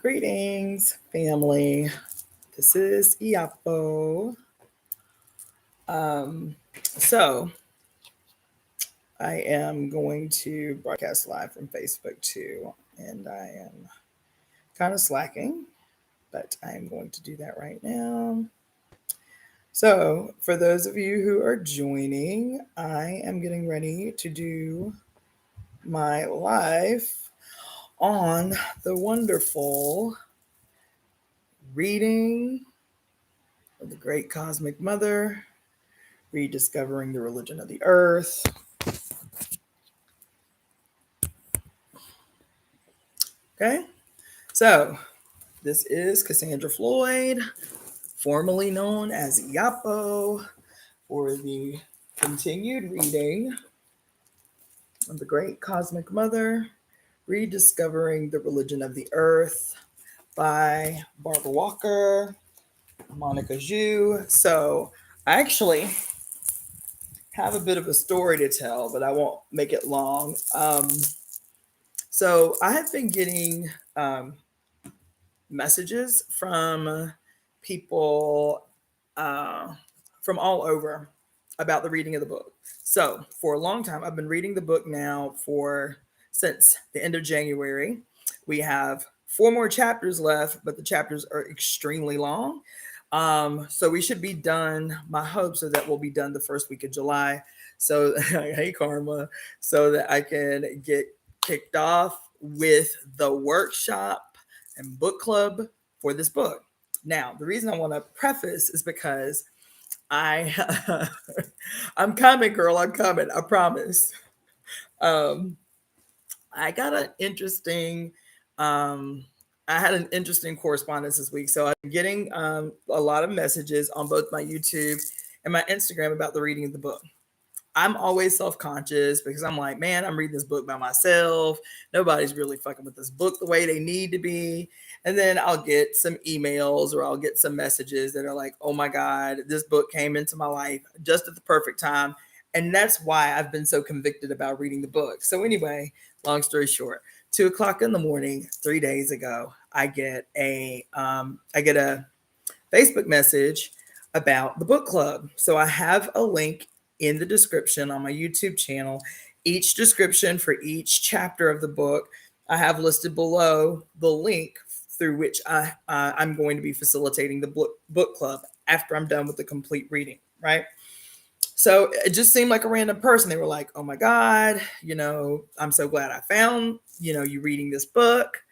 Greetings, family. This is Iyapo. So, I am going to broadcast live from Facebook too, and I am kind of slacking, but I am going to do that right now. So, for those of you who are joining, I am getting ready to do my live on the wonderful reading of the Great Cosmic Mother, Rediscovering the Religion of the Earth. Okay, so this is Cassandra-Floyd, formerly known as Iyapo, for the continued reading of the Great Cosmic Mother, Rediscovering the Religion of the Earth by Barbara Walker, Monica Zhu. So I actually have a bit of a story to tell, but I won't make it long. So I have been getting messages from people from all over about the reading of the book. So for a long time, I've been reading the book now since the end of January. We have 4 more chapters left, but the chapters are extremely long. So we should be done. My hopes are that we'll be done the first week of July. So, hey, Karma, so that I can get kicked off with the workshop and book club for this book. Now, the reason I want to preface is because I'm coming, girl. I'm coming. I promise. I got an interesting. I had an interesting correspondence this week, so I'm getting a lot of messages on both my YouTube and my Instagram about the reading of the book. I'm always self-conscious because I'm like, man, I'm reading this book by myself. Nobody's really fucking with this book the way they need to be. And then I'll get some emails or I'll get some messages that are like, oh my God, this book came into my life just at the perfect time. And that's why I've been so convicted about reading the book. So anyway, long story short, 2:00 in the morning, 3 days ago, I get a Facebook message about the book club. So I have a link in the description on my YouTube channel. Each description for each chapter of the book, I have listed below the link through which I'm going to be facilitating the book club after I'm done with the complete reading, right? So it just seemed like a random person. They were like, oh my God, I'm so glad I found, you reading this book.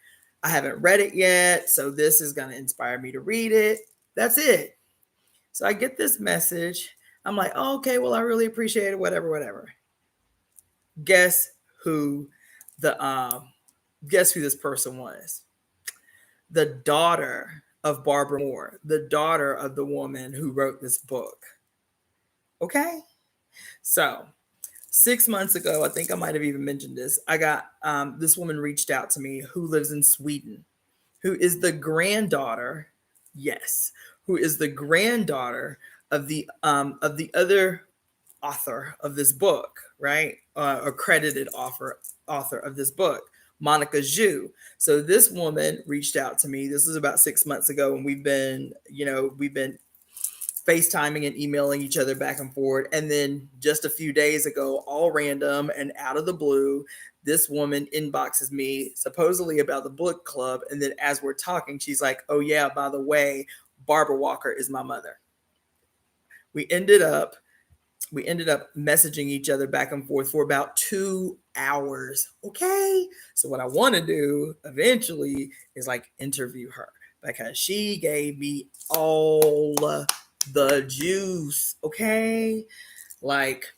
I haven't read it yet, so this is going to inspire me to read it. That's it. So I get this message. I'm like, oh, okay, well, I really appreciate it, whatever. Guess who this person was? The daughter of Barbara Moore, the daughter of the woman who wrote this book. Okay? So 6 months ago, I think I might have even mentioned this. I got this woman reached out to me who lives in Sweden, who is the granddaughter, who is the granddaughter of the other author of this book, right? Accredited author of this book, Monica Zhu. So this woman reached out to me. This was about 6 months ago, and we've been FaceTiming and emailing each other back and forth. And then just a few days ago, all random and out of the blue, this woman inboxes me supposedly about the book club. And then as we're talking, she's like, oh yeah, by the way, Barbara Walker is my mother. We ended up messaging each other back and forth for about 2 hours. Okay. So what I want to do eventually is like interview her because she gave me all the juice. Okay. Like,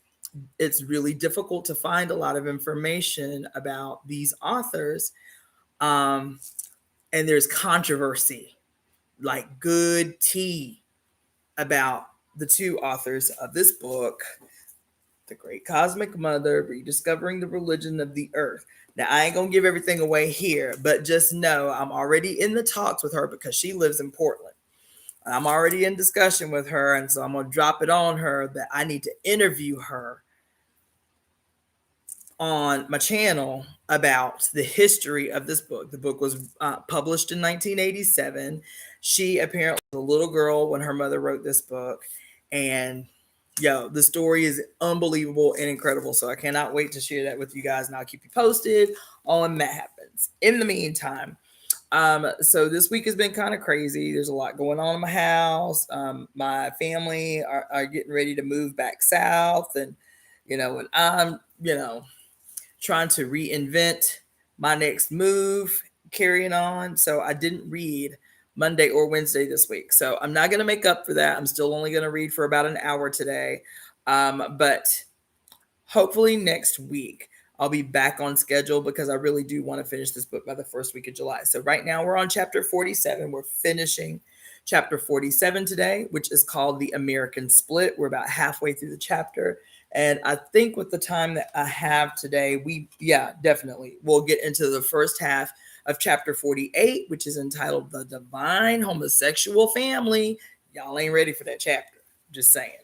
it's really difficult to find a lot of information about these authors. And there's controversy, like good tea, about the 2 authors of this book, The Great Cosmic Mother, Rediscovering the Religion of the Earth. Now, I ain't going to give everything away here, but just know I'm already in the talks with her because she lives in Portland. I'm already in discussion with her, and so I'm going to drop it on her that I need to interview her on my channel about the history of this book. The book was published in 1987. She apparently was a little girl when her mother wrote this book. And the story is unbelievable and incredible. So I cannot wait to share that with you guys, and I'll keep you posted on that happens. In the meantime, so this week has been kind of crazy. There's a lot going on in my house. My family are getting ready to move back south, and and I'm trying to reinvent my next move, carrying on. So I didn't read Monday or Wednesday this week. So I'm not going to make up for that. I'm still only going to read for about an hour today. But hopefully next week I'll be back on schedule, because I really do want to finish this book by the first week of July. So right now we're on chapter 47. We're finishing chapter 47 today, which is called The American Split. We're about halfway through the chapter. And I think with the time that I have today, definitely we'll get into the first half of chapter 48, which is entitled The Divine Homosexual Family. Y'all ain't ready for that chapter. Just saying.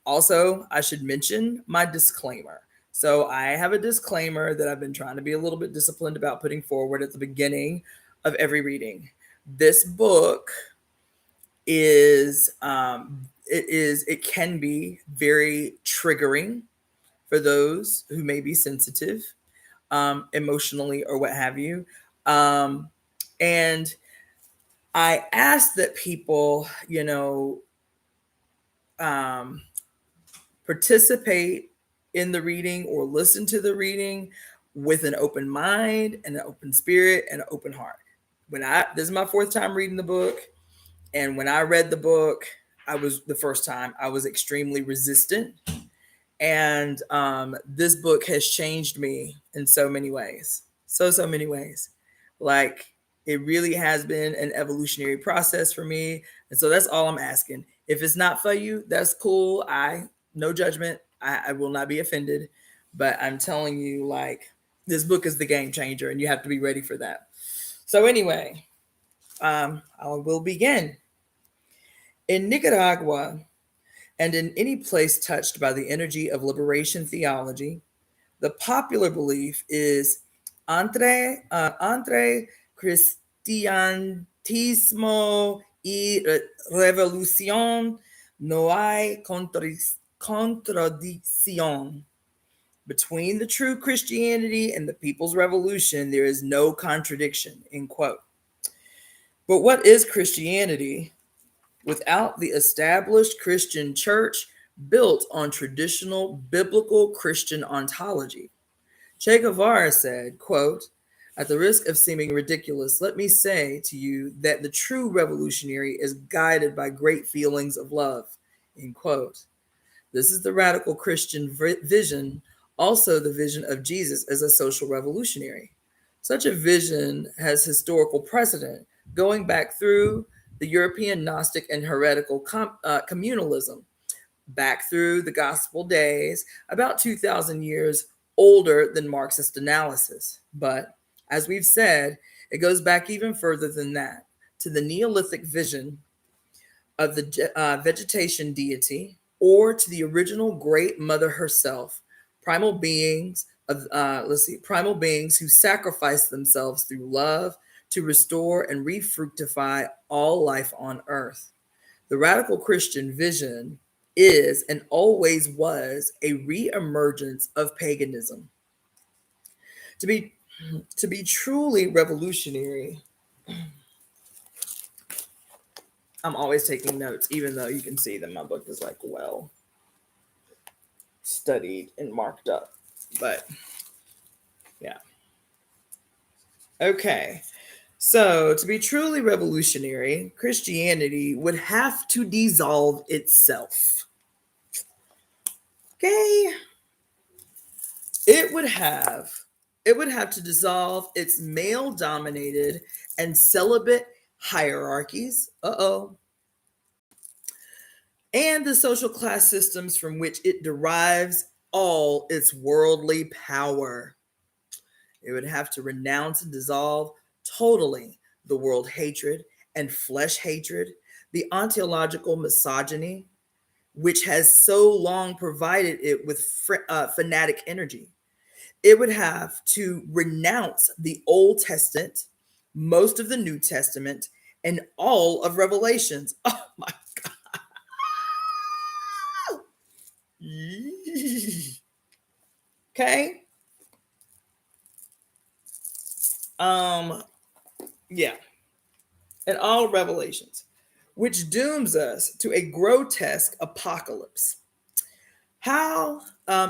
Also, I should mention my disclaimer. So I have a disclaimer that I've been trying to be a little bit disciplined about putting forward at the beginning of every reading. This book it can be very triggering for those who may be sensitive emotionally or what have you. And I ask that people, participate in the reading or listen to the reading with an open mind and an open spirit and an open heart. This is my fourth time reading the book. And when I read the book, the first time I was extremely resistant. And this book has changed me in so many ways. So many ways. Like, it really has been an evolutionary process for me. And so that's all I'm asking. If it's not for you, that's cool. No judgment. I will not be offended. But I'm telling you, like, this book is the game changer, and you have to be ready for that. So anyway, I will begin. In Nicaragua, and in any place touched by the energy of liberation theology, the popular belief is entre cristianismo y revolución no hay contradicción. Between the true Christianity and the people's revolution, there is no contradiction, end quote. But what is Christianity without the established Christian church built on traditional biblical Christian ontology? Che Guevara said, quote, "At the risk of seeming ridiculous, let me say to you that the true revolutionary is guided by great feelings of love," end quote. This is the radical Christian vision, also the vision of Jesus as a social revolutionary. Such a vision has historical precedent, going back through the European Gnostic and heretical communalism, back through the gospel days, about 2,000 years older than Marxist analysis. But as we've said, it goes back even further than that, to the Neolithic vision of the vegetation deity, or to the original Great Mother herself, primal beings who sacrifice themselves through love to restore and refructify all life on earth. The radical Christian vision is and always was a re-emergence of paganism. To be truly revolutionary, I'm always taking notes, even though you can see that my book is like well studied and marked up. But yeah. Okay. So to be truly revolutionary, Christianity would have to dissolve itself. Okay. It would have to dissolve its male-dominated and celibate hierarchies. And the social class systems from which it derives all its worldly power. It would have to renounce and dissolve totally the world hatred and flesh hatred, the ontological misogyny, which has so long provided it with fanatic energy. It would have to renounce the Old Testament, most of the New Testament, and all of Revelations. Oh my God. Okay. Yeah. And all Revelations, which dooms us to a grotesque apocalypse. How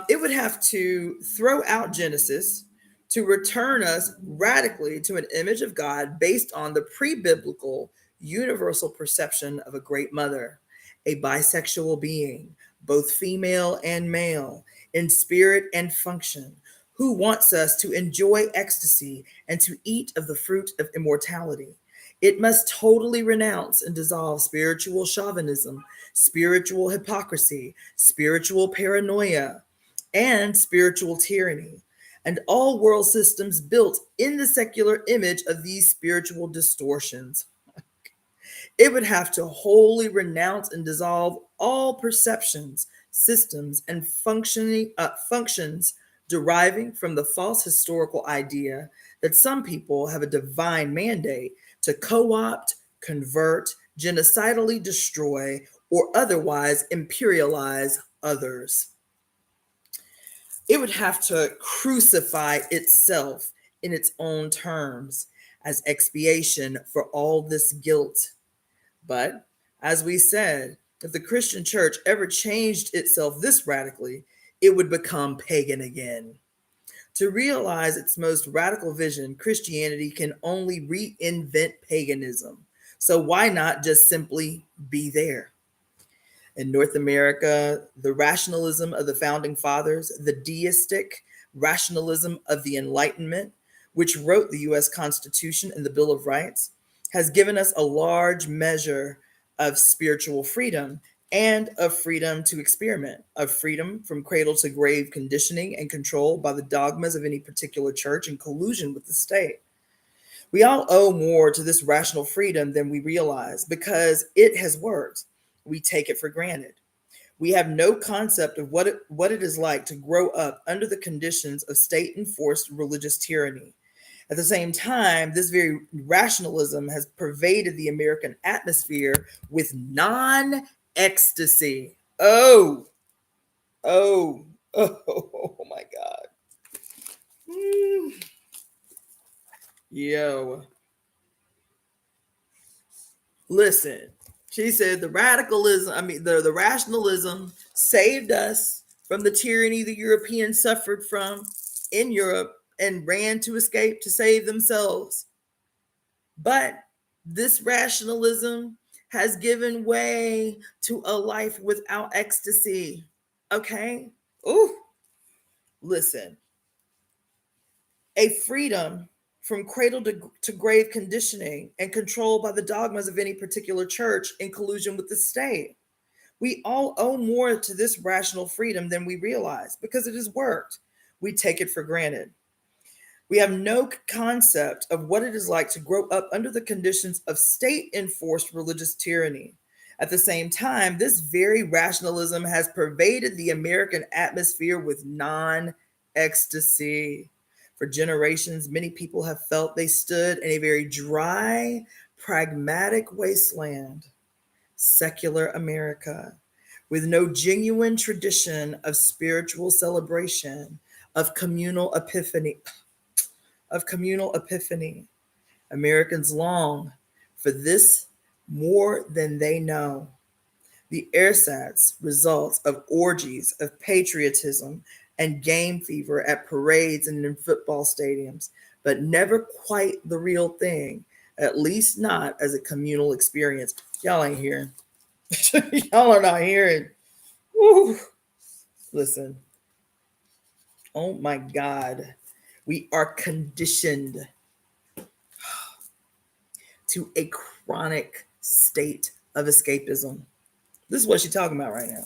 it would have to throw out Genesis to return us radically to an image of God based on the pre-biblical universal perception of a great mother, a bisexual being, both female and male, in spirit and function, who wants us to enjoy ecstasy and to eat of the fruit of immortality. It must totally renounce and dissolve spiritual chauvinism, spiritual hypocrisy, spiritual paranoia, and spiritual tyranny, and all world systems built in the secular image of these spiritual distortions. It would have to wholly renounce and dissolve all perceptions, systems, and functions deriving from the false historical idea that some people have a divine mandate to co-opt, convert, genocidally destroy, or otherwise imperialize others. It would have to crucify itself in its own terms as expiation for all this guilt. But as we said, if the Christian church ever changed itself this radically, it would become pagan again. To realize its most radical vision, Christianity can only reinvent paganism. So why not just simply be there? In North America, the rationalism of the founding fathers, the deistic rationalism of the Enlightenment, which wrote the US Constitution and the Bill of Rights, has given us a large measure of spiritual freedom and of freedom to experiment, of freedom from cradle to grave conditioning and control by the dogmas of any particular church in collusion with the state. We all owe more to this rational freedom than we realize because it has worked. We take it for granted. We have no concept of what it is like to grow up under the conditions of state enforced religious tyranny. At the same time, this very rationalism has pervaded the American atmosphere with non ecstasy. Oh my God. Yo. Listen, she said the rationalism saved us from the tyranny the Europeans suffered from in Europe and ran to escape to save themselves. But this rationalism has given way to a life without ecstasy. Okay? Ooh, listen. A freedom from cradle to grave conditioning and controlled by the dogmas of any particular church in collusion with the state. We all owe more to this rational freedom than we realize because it has worked. We take it for granted. We have no concept of what it is like to grow up under the conditions of state enforced religious tyranny. At the same time, this very rationalism has pervaded the American atmosphere with non ecstasy. For generations, many people have felt they stood in a very dry, pragmatic wasteland, secular America, with no genuine tradition of spiritual celebration, of communal epiphany. Americans long for this more than they know. The ersatz results of orgies of patriotism and game fever at parades and in football stadiums, but never quite the real thing, at least not as a communal experience. Y'all ain't hearing. Y'all are not hearing. Woo. Listen. Oh my God. We are conditioned to a chronic state of escapism. This is what she's talking about right now.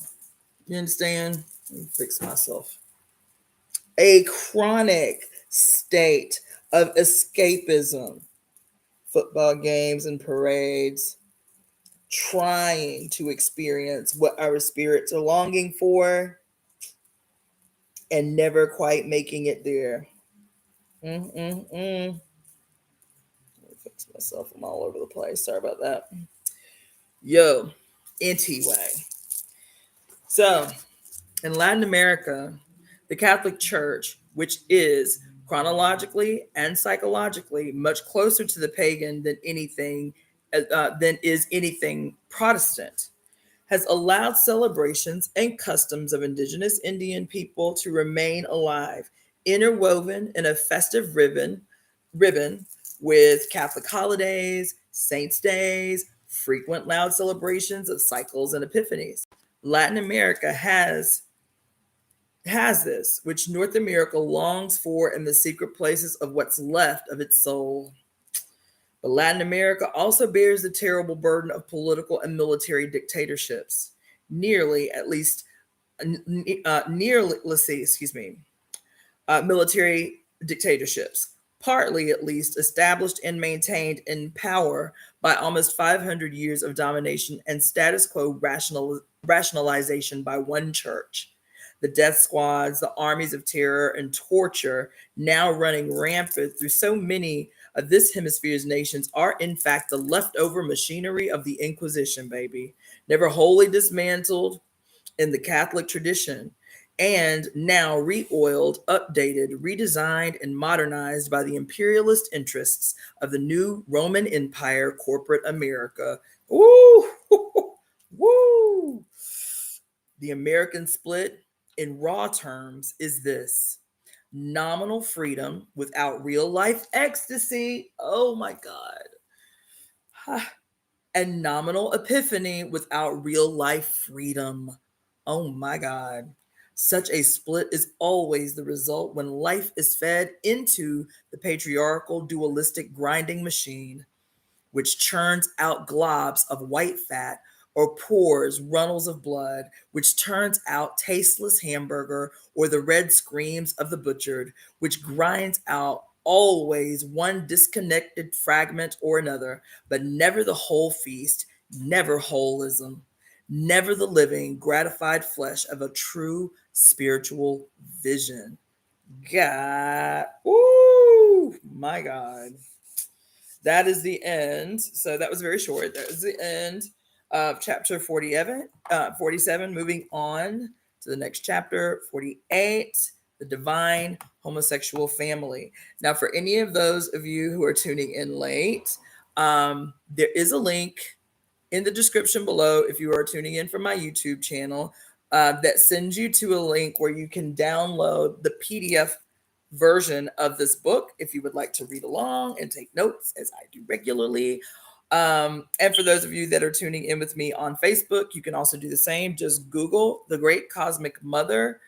You understand? Let me fix myself. A chronic state of escapism. Football games and parades, trying to experience what our spirits are longing for. and never quite making it there. Let me fix myself. I'm all over the place. Sorry about that. Yo, anyway. So, in Latin America, the Catholic Church, which is chronologically and psychologically much closer to the pagan than is anything Protestant, has allowed celebrations and customs of indigenous Indian people to remain alive, interwoven in a festive ribbon with Catholic holidays, saints' days, frequent loud celebrations of cycles and epiphanies. Latin America has this, which North America longs for in the secret places of what's left of its soul. But Latin America also bears the terrible burden of political and military dictatorships. Military dictatorships, partly at least established and maintained in power by almost 500 years of domination and status quo rationalization by one church. The death squads, the armies of terror and torture now running rampant through so many of this hemisphere's nations are in fact the leftover machinery of the Inquisition, baby. Never wholly dismantled in the Catholic tradition, and now re-oiled, updated, redesigned, and modernized by the imperialist interests of the new Roman Empire corporate America. Woo! Woo! The American split, in raw terms, is this: nominal freedom without real life ecstasy. Oh my God. And nominal epiphany without real life freedom. Oh my God. Such a split is always the result when life is fed into the patriarchal dualistic grinding machine, which churns out globs of white fat or pours runnels of blood, which turns out tasteless hamburger or the red screams of the butchered, which grinds out always one disconnected fragment or another, but never the whole feast, never holism, never the living, gratified flesh of a true spiritual vision. God, ooh, my God. That is the end. So that was very short. That was the end of chapter 47. Moving on to the next chapter, 48, the divine homosexual family. Now, for any of those of you who are tuning in late, there is a link in the description below if you are tuning in from my YouTube channel that sends you to a link where you can download the PDF version of this book if you would like to read along and take notes as I do regularly. And for those of you that are tuning in with me on Facebook, you can also do the same. Just Google The Great Cosmic Mother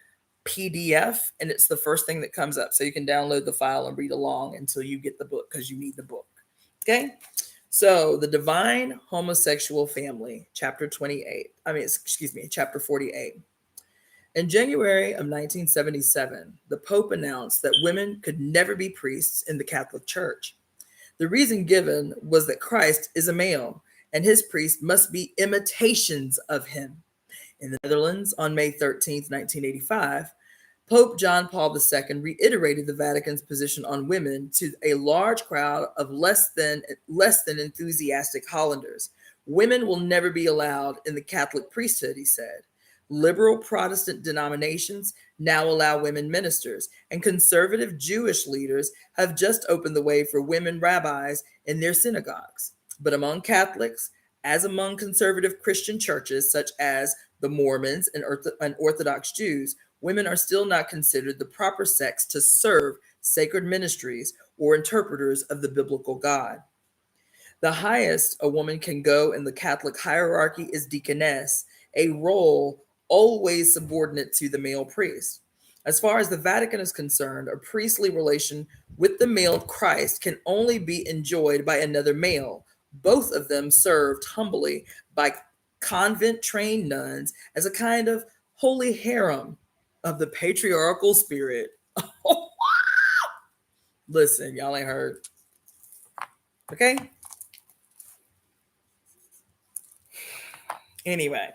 PDF, and it's the first thing that comes up. So you can download the file and read along until you get the book because you need the book. Okay. So the divine homosexual family, chapter 48. In January of 1977, the Pope announced that women could never be priests in the Catholic Church. The reason given was that Christ is a male, and his priests must be imitations of him. In the Netherlands, on May 13th, 1985, Pope John Paul II reiterated the Vatican's position on women to a large crowd of less than enthusiastic Hollanders. Women will never be allowed in the Catholic priesthood, he said. Liberal Protestant denominations now allow women ministers, and conservative Jewish leaders have just opened the way for women rabbis in their synagogues. But among Catholics, as among conservative Christian churches such as the Mormons and Orthodox Jews, women are still not considered the proper sex to serve sacred ministries or interpreters of the biblical God. The highest a woman can go in the Catholic hierarchy is deaconess, a role always subordinate to the male priest. As far as the Vatican is concerned, a priestly relation with the male Christ can only be enjoyed by another male, both of them served humbly by convent-trained nuns as a kind of holy harem of the patriarchal spirit. Listen, y'all ain't heard. Okay? Anyway,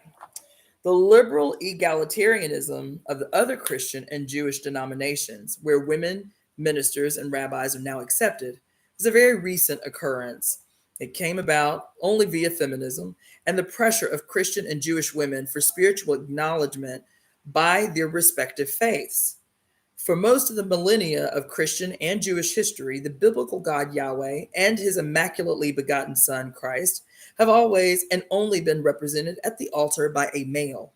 The liberal egalitarianism of the other Christian and Jewish denominations, where women, ministers, and rabbis are now accepted, is a very recent occurrence. It came about only via feminism and the pressure of Christian and Jewish women for spiritual acknowledgement by their respective faiths. For most of the millennia of Christian and Jewish history, the biblical God Yahweh and his immaculately begotten Son, Christ, have always and only been represented at the altar by a male.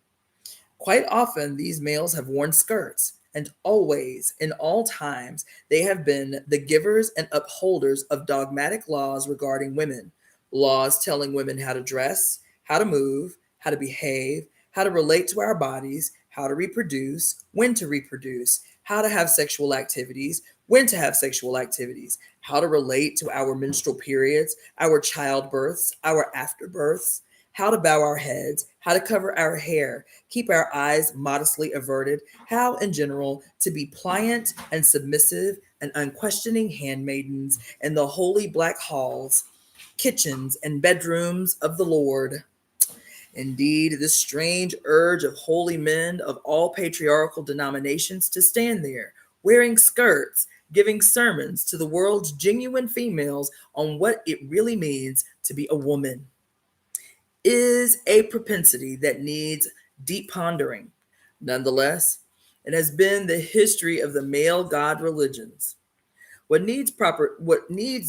Quite often, these males have worn skirts, and always, in all times, they have been the givers and upholders of dogmatic laws regarding women, laws telling women how to dress, how to move, how to behave, how to relate to our bodies, how to reproduce, when to reproduce, how to have sexual activities, when to have sexual activities, how to relate to our menstrual periods, our childbirths, our afterbirths, how to bow our heads, how to cover our hair, keep our eyes modestly averted, how, in general, to be pliant and submissive and unquestioning handmaidens in the holy black halls, kitchens, and bedrooms of the Lord. Indeed, this strange urge of holy men of all patriarchal denominations to stand there, wearing skirts, giving sermons to the world's genuine females on what it really means to be a woman, is a propensity that needs deep pondering. Nonetheless, it has been the history of the male god religions. What needs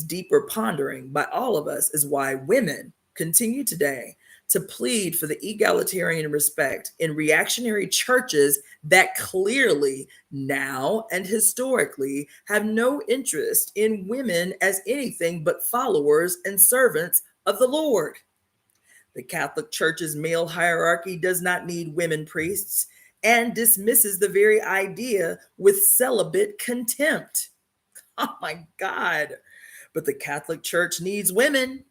deeper pondering by all of us is why women continue today to plead for the egalitarian respect in reactionary churches that clearly now and historically have no interest in women as anything but followers and servants of the Lord. The Catholic Church's male hierarchy does not need women priests and dismisses the very idea with celibate contempt. Oh my God. But the Catholic Church needs women.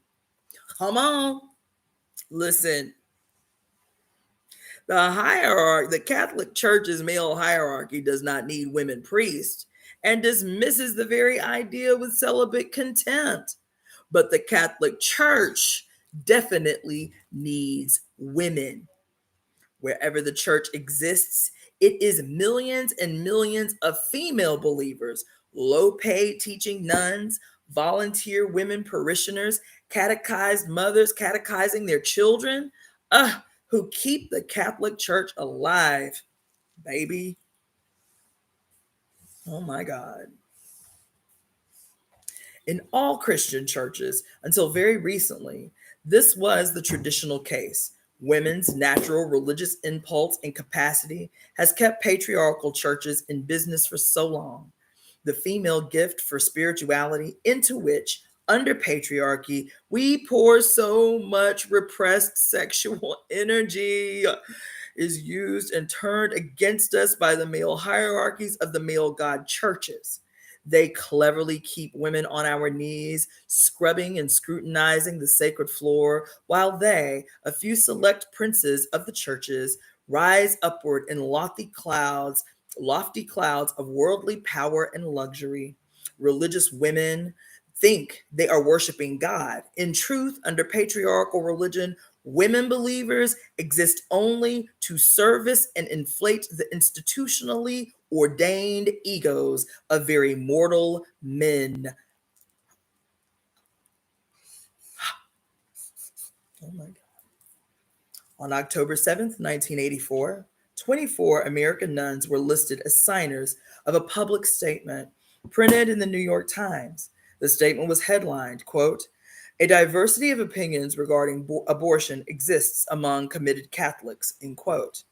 Come on. Listen, the Catholic Church's male hierarchy does not need women priests and dismisses the very idea with celibate contempt. But the Catholic Church definitely needs women. Wherever the church exists, it is millions and millions of female believers, low paid teaching nuns, volunteer women parishioners, catechized mothers catechizing their children, who keep the Catholic Church alive, baby. Oh my God. In all Christian churches, until very recently, this was the traditional case. Women's natural religious impulse and capacity has kept patriarchal churches in business for so long. The female gift for spirituality, into which, under patriarchy, we pour so much repressed sexual energy, is used and turned against us by the male hierarchies of the male god churches. They cleverly keep women on our knees, scrubbing and scrutinizing the sacred floor, while they, a few select princes of the churches, rise upward in lofty clouds of worldly power and luxury. Religious women think they are worshiping God. In truth, under patriarchal religion, women believers exist only to service and inflate the institutionally ordained egos of very mortal men. Oh my God. On October 7th, 1984, 24 American nuns were listed as signers of a public statement printed in the New York Times. The statement was headlined, quote, "A diversity of opinions regarding abortion exists among committed Catholics," end quote.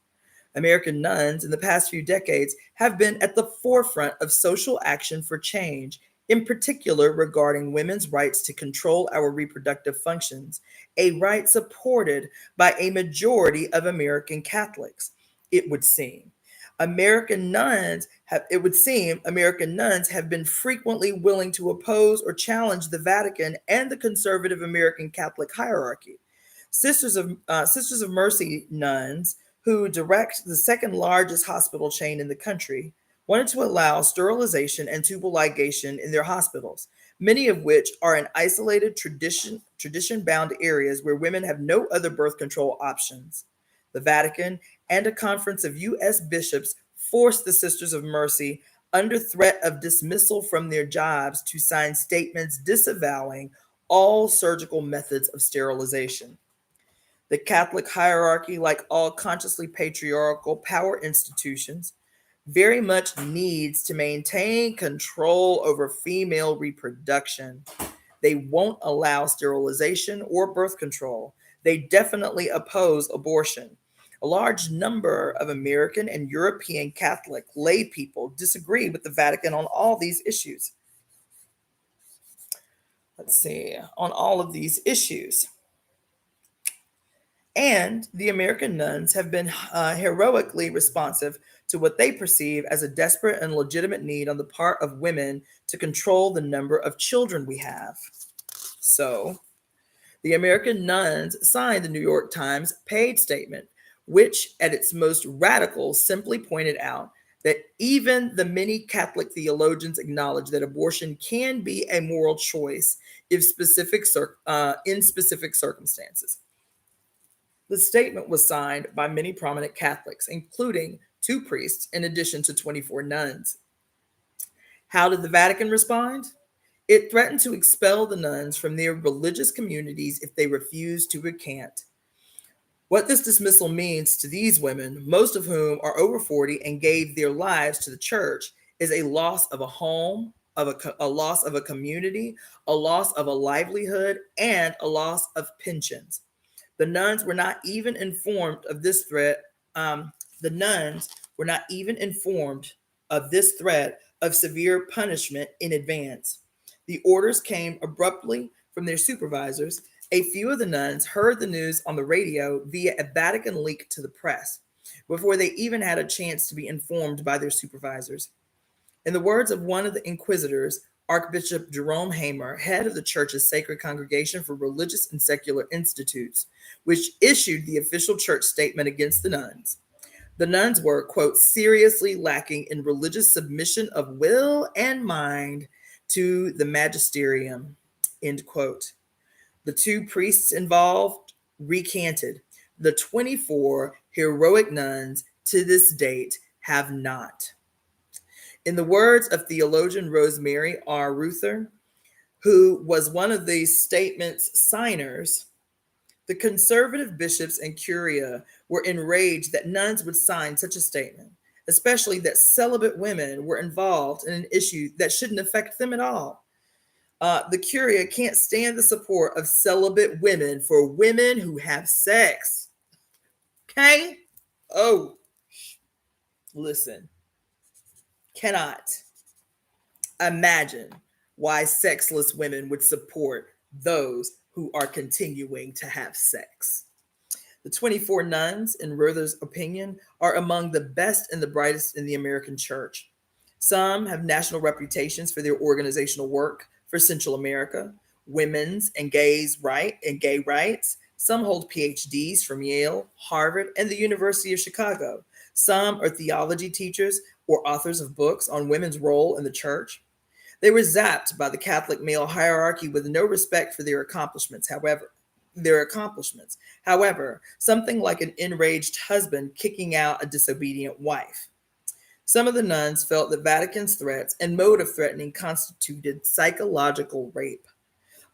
American nuns in the past few decades have been at the forefront of social action for change, in particular regarding women's rights to control our reproductive functions, a right supported by a majority of American Catholics. It would seem. American nuns have been frequently willing to oppose or challenge the Vatican and the conservative American Catholic hierarchy. Sisters of Mercy nuns, who direct the second largest hospital chain in the country, wanted to allow sterilization and tubal ligation in their hospitals, many of which are in isolated tradition-bound areas where women have no other birth control options. The Vatican and a conference of U.S. bishops forced the Sisters of Mercy, under threat of dismissal from their jobs, to sign statements disavowing all surgical methods of sterilization. The Catholic hierarchy, like all consciously patriarchal power institutions, very much needs to maintain control over female reproduction. They won't allow sterilization or birth control. They definitely oppose abortion. A large number of American and European Catholic lay people disagree with the Vatican on all these issues. On all of these issues. And the American nuns have been heroically responsive to what they perceive as a desperate and legitimate need on the part of women to control the number of children we have. So, the American nuns signed the New York Times paid statement, which at its most radical simply pointed out that even the many Catholic theologians acknowledge that abortion can be a moral choice in specific circumstances. The statement was signed by many prominent Catholics, including 2 priests, in addition to 24 nuns. How did the Vatican respond? It threatened to expel the nuns from their religious communities if they refused to recant. What this dismissal means to these women, most of whom are over 40 and gave their lives to the church, is a loss of a home, a loss of a community, a loss of a livelihood, and a loss of pensions. The nuns were not even informed of this threat. The nuns were not even informed of this threat of severe punishment in advance. The orders came abruptly from their supervisors. A few of the nuns heard the news on the radio via a Vatican leak to the press, before they even had a chance to be informed by their supervisors. In the words of one of the inquisitors, Archbishop Jerome Hamer, head of the church's Sacred Congregation for Religious and Secular Institutes, which issued the official church statement against the nuns. The nuns were, quote, seriously lacking in religious submission of will and mind to the magisterium, end quote. The 2 priests involved recanted. The 24 heroic nuns to this date have not. In the words of theologian Rosemary R. Ruther, who was one of these statements' signers, the conservative bishops and curia were enraged that nuns would sign such a statement, especially that celibate women were involved in an issue that shouldn't affect them at all. The curia can't stand the support of celibate women for women who have sex. Okay? Oh, listen. Cannot imagine why sexless women would support those who are continuing to have sex. The 24 nuns, in Ruther's opinion, are among the best and the brightest in the American church. Some have national reputations for their organizational work for Central America, women's and gay rights. Some hold PhDs from Yale, Harvard, and the University of Chicago. Some are theology teachers or authors of books on women's role in the church. They were zapped by the Catholic male hierarchy with no respect for their accomplishments. However, something like an enraged husband kicking out a disobedient wife. Some of the nuns felt that Vatican's threats and mode of threatening constituted psychological rape.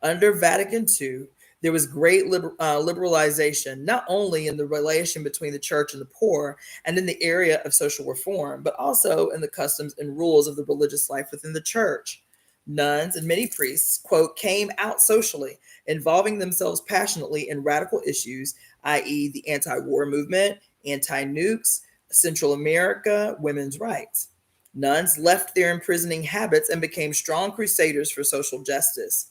Under Vatican II, there was great liberalization, not only in the relation between the church and the poor and in the area of social reform, but also in the customs and rules of the religious life within the church. Nuns and many priests, quote, came out socially, involving themselves passionately in radical issues, i.e. the anti-war movement, anti-nukes, Central America, women's rights. Nuns left their imprisoning habits and became strong crusaders for social justice.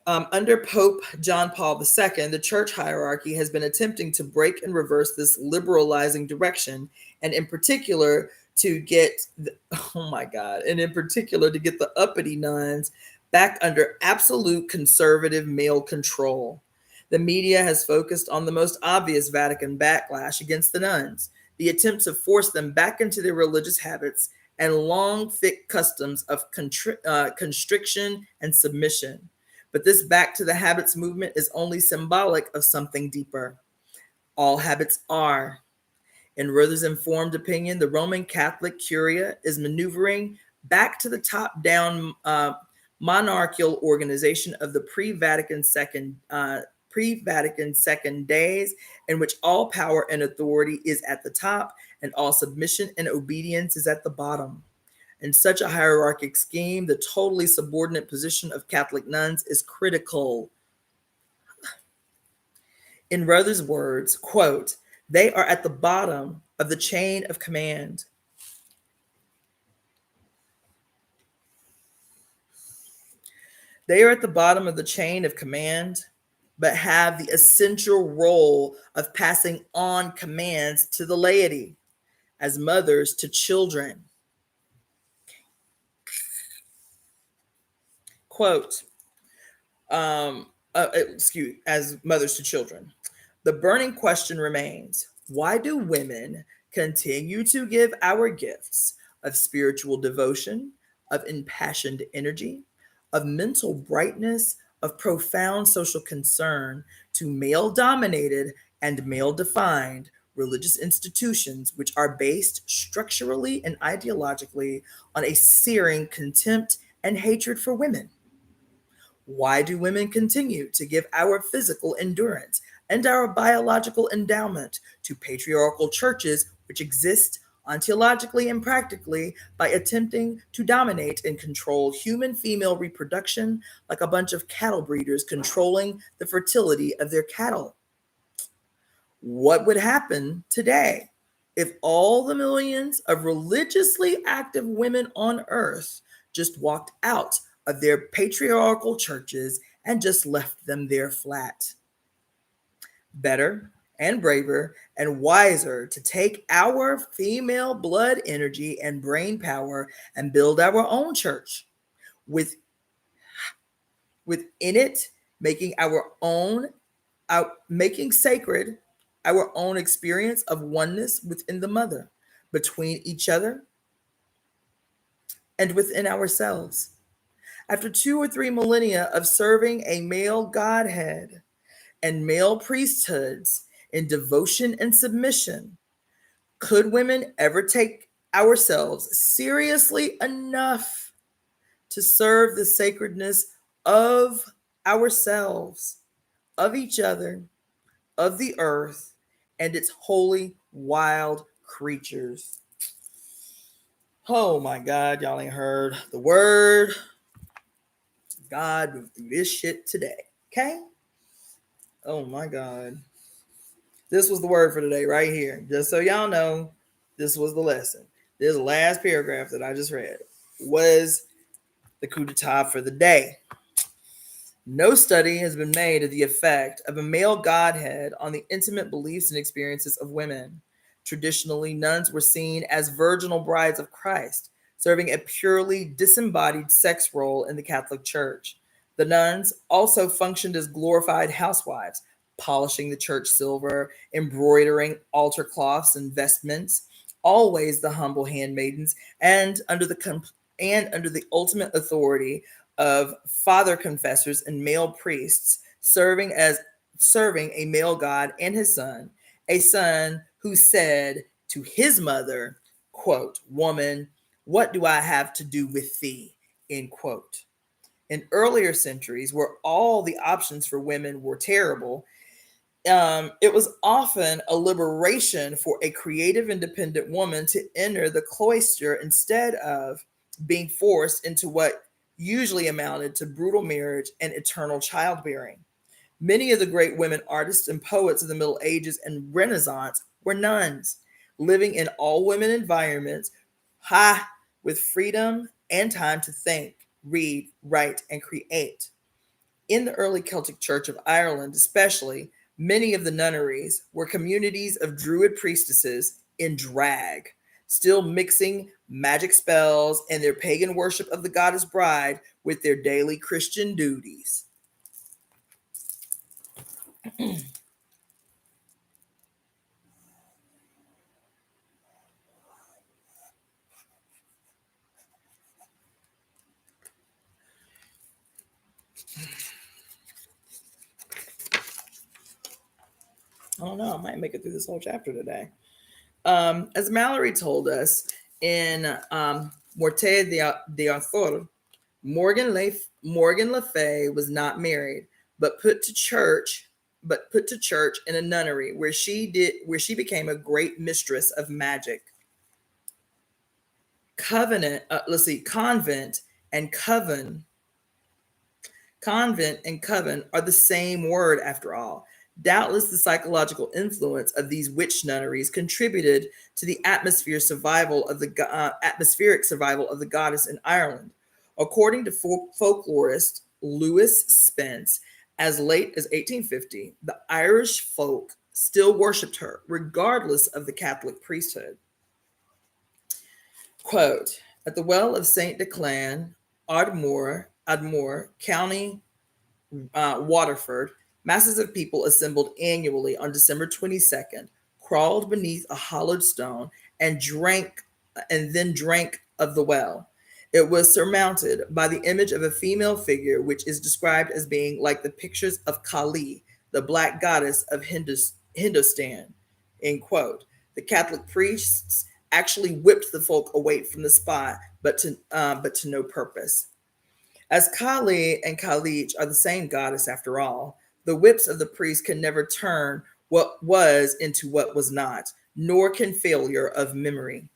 Under Pope John Paul II, the church hierarchy has been attempting to break and reverse this liberalizing direction, and in particular to get the uppity nuns back under absolute conservative male control. The media has focused on the most obvious Vatican backlash against the nuns, the attempt to force them back into their religious habits and long thick customs of constriction and submission. But this back to the habits movement is only symbolic of something deeper. All habits are. In Ruther's informed opinion, the Roman Catholic Curia is maneuvering back to the top down monarchical organization of the pre-Vatican II days, in which all power and authority is at the top and all submission and obedience is at the bottom. In such a hierarchic scheme, the totally subordinate position of Catholic nuns is critical. In Ruther's words, quote, they are at the bottom of the chain of command. They are at the bottom of the chain of command, but have the essential role of passing on commands to the laity as mothers to children. Quote, as mothers to children. The burning question remains, why do women continue to give our gifts of spiritual devotion, of impassioned energy, of mental brightness, of profound social concern to male-dominated and male-defined religious institutions which are based structurally and ideologically on a searing contempt and hatred for women? Why do women continue to give our physical endurance and our biological endowment to patriarchal churches which exist ontologically and practically by attempting to dominate and control human female reproduction like a bunch of cattle breeders controlling the fertility of their cattle? What would happen today if all the millions of religiously active women on earth just walked out of their patriarchal churches and just left them there flat? Better and braver and wiser to take our female blood energy and brain power and build our own church within it, making our own making sacred our own experience of oneness within the mother, between each other and within ourselves. After 2 or 3 millennia of serving a male godhead and male priesthoods in devotion and submission, could women ever take ourselves seriously enough to serve the sacredness of ourselves, of each other, of the earth, and its holy wild creatures? Oh my God, y'all ain't heard the word God through this shit today. Okay? Oh my God. This was the word for today right here. Just so y'all know, this was the lesson. This last paragraph that I just read was the coup d'etat for the day. No study has been made of the effect of a male godhead on the intimate beliefs and experiences of women. Traditionally, nuns were seen as virginal brides of Christ, serving a purely disembodied sex role in the Catholic Church. The nuns also functioned as glorified housewives, polishing the church silver, embroidering altar cloths and vestments, always the humble handmaidens, and under the ultimate authority of father confessors and male priests, serving a male god and his son, a son who said to his mother, quote, "Woman, what do I have to do with thee?" End quote. In earlier centuries, where all the options for women were terrible, it was often a liberation for a creative, independent woman to enter the cloister instead of being forced into what usually amounted to brutal marriage and eternal childbearing. Many of the great women artists and poets of the Middle Ages and Renaissance were nuns, living in all women environments, with freedom and time to think, read, write, and create. In the early Celtic Church of Ireland, especially, many of the nunneries were communities of Druid priestesses in drag, still mixing magic spells and their pagan worship of the goddess bride with their daily Christian duties. I don't know. I might make it through this whole chapter today. As Mallory told us in Morte de Arthur, Morgan Le Fay was not married, but put to church in a nunnery where she became a great mistress of magic. Convent and coven. Convent and coven are the same word after all. Doubtless the psychological influence of these witch nunneries contributed to the atmospheric survival of the goddess in Ireland. According to folklorist Lewis Spence, as late as 1850, the Irish folk still worshipped her, regardless of the Catholic priesthood. Quote, at the well of St. Declan, Ardmore, County Waterford, masses of people assembled annually on December 22nd, crawled beneath a hollowed stone, and then drank of the well. It was surmounted by the image of a female figure, which is described as being like the pictures of Kali, the black goddess of Hindustan. End quote. The Catholic priests actually whipped the folk away from the spot, but to no purpose. As Kali and Kalich are the same goddess after all, the whips of the priest can never turn what was into what was not, nor can failure of memory.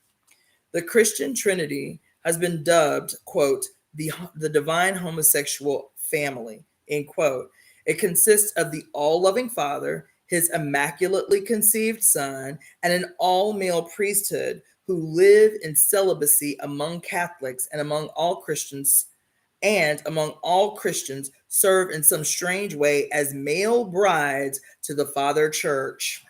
The Christian Trinity has been dubbed, quote, the divine homosexual family, end quote. It consists of the all-loving Father, his immaculately conceived Son, and an all-male priesthood who live in celibacy among Catholics and among all Christians serve in some strange way as male brides to the Father Church.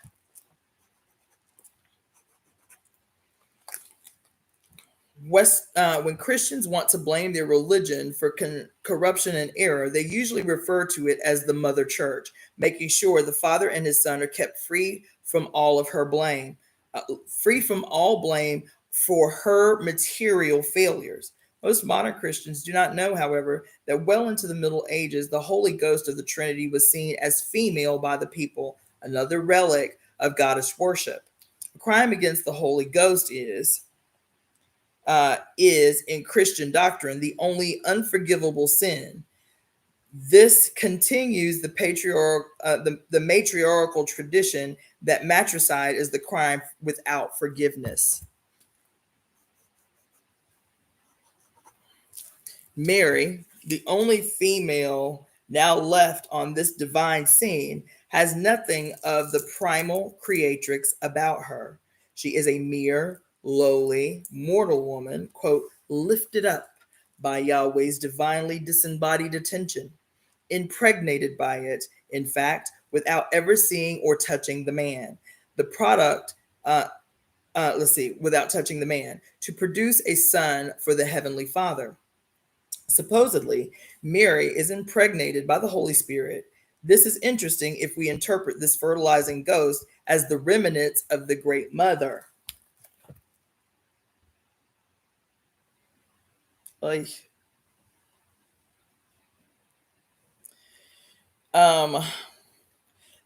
When Christians want to blame their religion for corruption and error, they usually refer to it as the Mother Church, making sure the Father and his Son are kept free from all of her blame, free from all blame for her material failures. Most modern Christians do not know, however, that well into the Middle Ages, the Holy Ghost of the Trinity was seen as female by the people, another relic of goddess worship. A crime against the Holy Ghost is in Christian doctrine the only unforgivable sin. This continues the matriarchal tradition that matricide is the crime without forgiveness. Mary, the only female now left on this divine scene, has nothing of the primal creatrix about her. She is a mere, lowly, mortal woman, quote, lifted up by Yahweh's divinely disembodied attention, impregnated by it, in fact, without ever seeing or touching the man. The product, without touching the man, to produce a son for the Heavenly Father. Supposedly, Mary is impregnated by the Holy Spirit. This is interesting if we interpret this fertilizing ghost as the remnants of the Great Mother. Like, the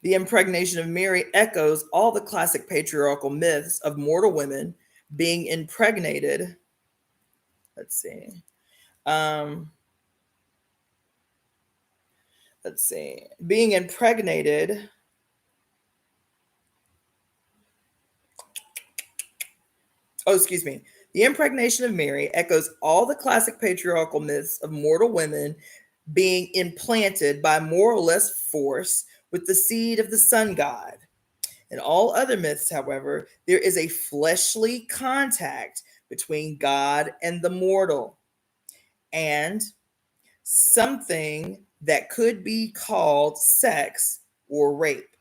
impregnation of Mary echoes all the classic patriarchal myths of mortal women being impregnated. Let's see. Being impregnated. Oh, excuse me. The impregnation of Mary echoes all the classic patriarchal myths of mortal women being implanted by more or less force with the seed of the sun god. In all other myths, however, there is a fleshly contact between God and the mortal, and something that could be called sex or rape.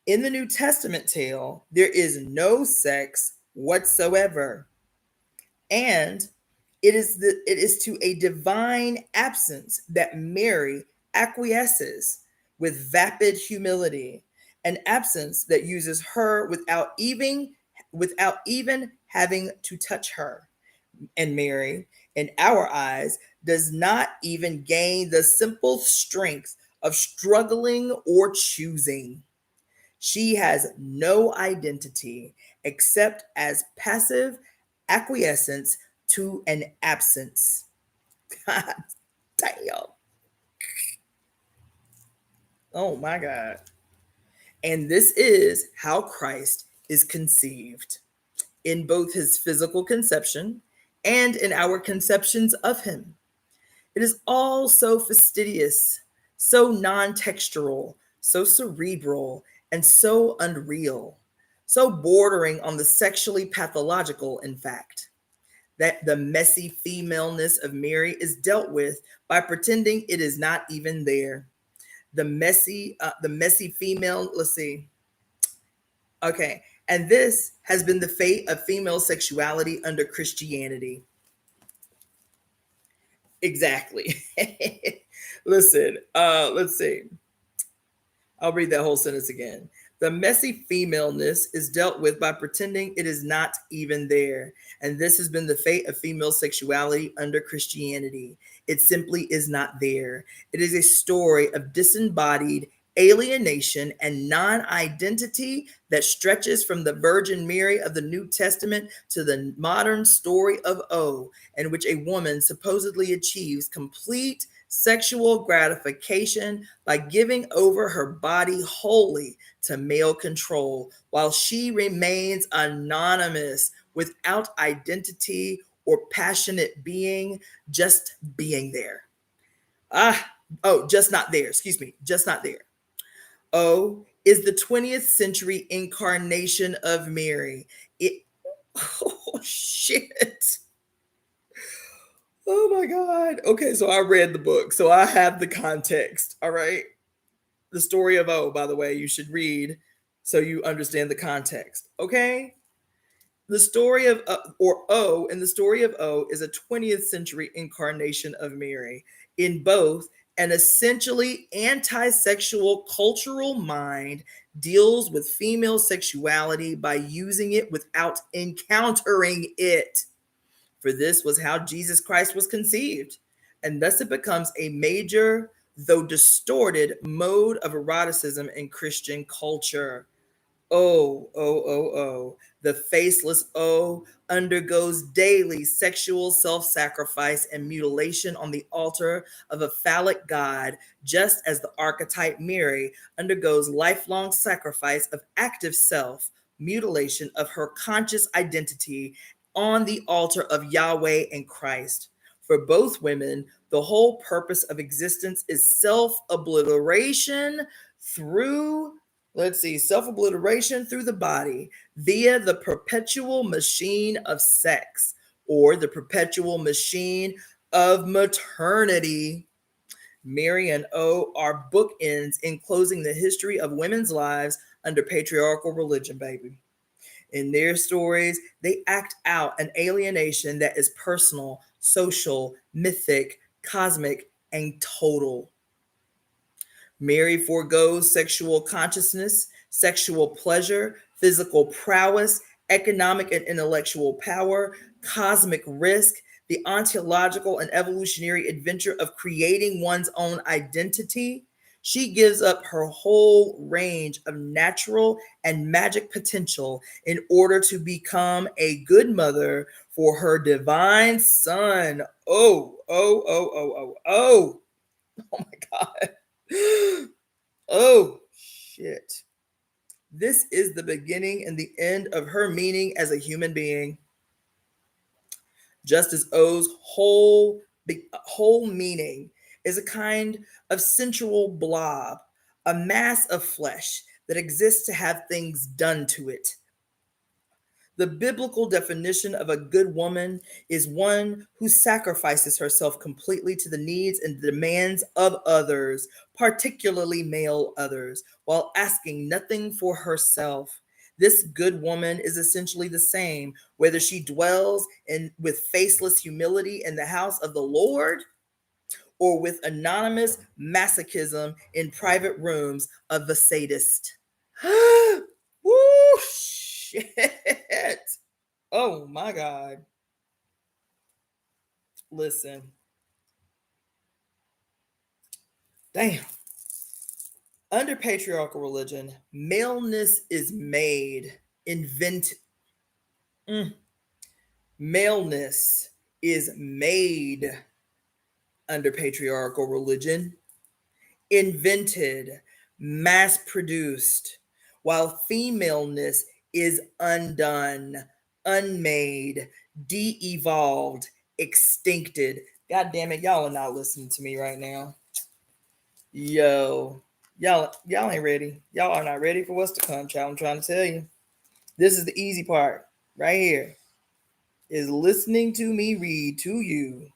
In the New Testament tale, there is no sex whatsoever. And it is to a divine absence that Mary acquiesces with vapid humility, an absence that uses her without even having to touch her. And Mary, in our eyes, does not even gain the simple strength of struggling or choosing. She has no identity except as passive acquiescence to an absence. God damn. Oh my God. And this is how Christ is conceived in both his physical conception and in our conceptions of him. It is all so fastidious, so non textural, so cerebral, and so unreal, so bordering on the sexually pathological, in fact, that the messy femaleness of Mary is dealt with by pretending it is not even there. The messy female, let's see. Okay. And this has been the fate of female sexuality under Christianity. Exactly. Listen, let's see. I'll read that whole sentence again. The messy femaleness is dealt with by pretending it is not even there. And this has been the fate of female sexuality under Christianity. It simply is not there. It is a story of disembodied alienation and non identity that stretches from the Virgin Mary of the New Testament to the modern story of O, in which a woman supposedly achieves complete sexual gratification by giving over her body wholly to male control, while she remains anonymous, without identity or passionate being, just being there. Just not there. Excuse me, just not there. O is the 20th century incarnation of Mary. Oh shit. Oh my God. Okay, so I read the book, so I have the context. All right. The story of O, by the way, you should read so you understand the context. Okay. The story of or O, and the story of O is a 20th century incarnation of Mary in both an essentially anti-sexual cultural mind deals with female sexuality by using it without encountering it. For this was how Jesus Christ was conceived. And thus it becomes a major, though distorted, mode of eroticism in Christian culture. Oh. The faceless O undergoes daily sexual self sacrifice and mutilation on the altar of a phallic God, just as the archetype Mary undergoes lifelong sacrifice of active self, mutilation of her conscious identity on the altar of Yahweh and Christ. For both women, the whole purpose of existence is self obliteration through, self obliteration through the body via the perpetual machine of sex, or the perpetual machine of maternity. Mary and O are bookends in closing the history of women's lives under patriarchal religion, baby. In their stories, they act out an alienation that is personal, social, mythic, cosmic, and total. Mary forgoes sexual consciousness, sexual pleasure, physical prowess, economic and intellectual power, cosmic risk, the ontological and evolutionary adventure of creating one's own identity. She gives up her whole range of natural and magic potential in order to become a good mother for her divine son. Oh. Oh my God. Oh, shit. This is the beginning and the end of her meaning as a human being. Just as O's whole meaning is a kind of sensual blob, a mass of flesh that exists to have things done to it. The biblical definition of a good woman is one who sacrifices herself completely to the needs and demands of others, particularly male others, while asking nothing for herself. This good woman is essentially the same, whether she dwells with faceless humility in the house of the Lord or with anonymous masochism in private rooms of the sadist. Woo, shit. Oh my God. Listen. Damn. Under patriarchal religion, maleness is made, maleness is made under patriarchal religion, invented, mass produced, while femaleness is undone, unmade, de evolved, extincted. God damn it, y'all are not listening to me right now. Yo, y'all ain't ready. Y'all are not ready for what's to come, child. I'm trying to tell you. This is the easy part right here. Is listening to me read to you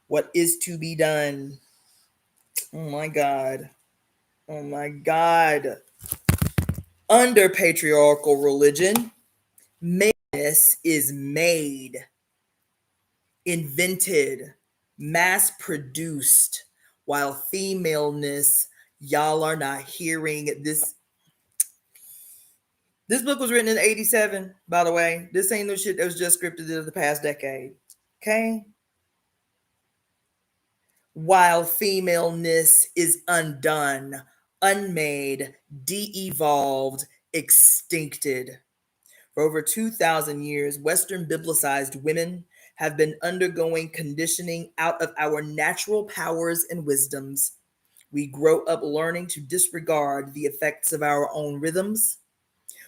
what is to be done. Oh my God. Oh my God. Under patriarchal religion, maleness is made, invented, mass produced, while femaleness, y'all are not hearing this. This book was written in 87, by the way. This ain't no shit that was just scripted in the past decade. Okay? While femaleness is undone, unmade, de-evolved, extincted. For over 2,000 years, Western biblicized women have been undergoing conditioning out of our natural powers and wisdoms. We grow up learning to disregard the effects of our own rhythms,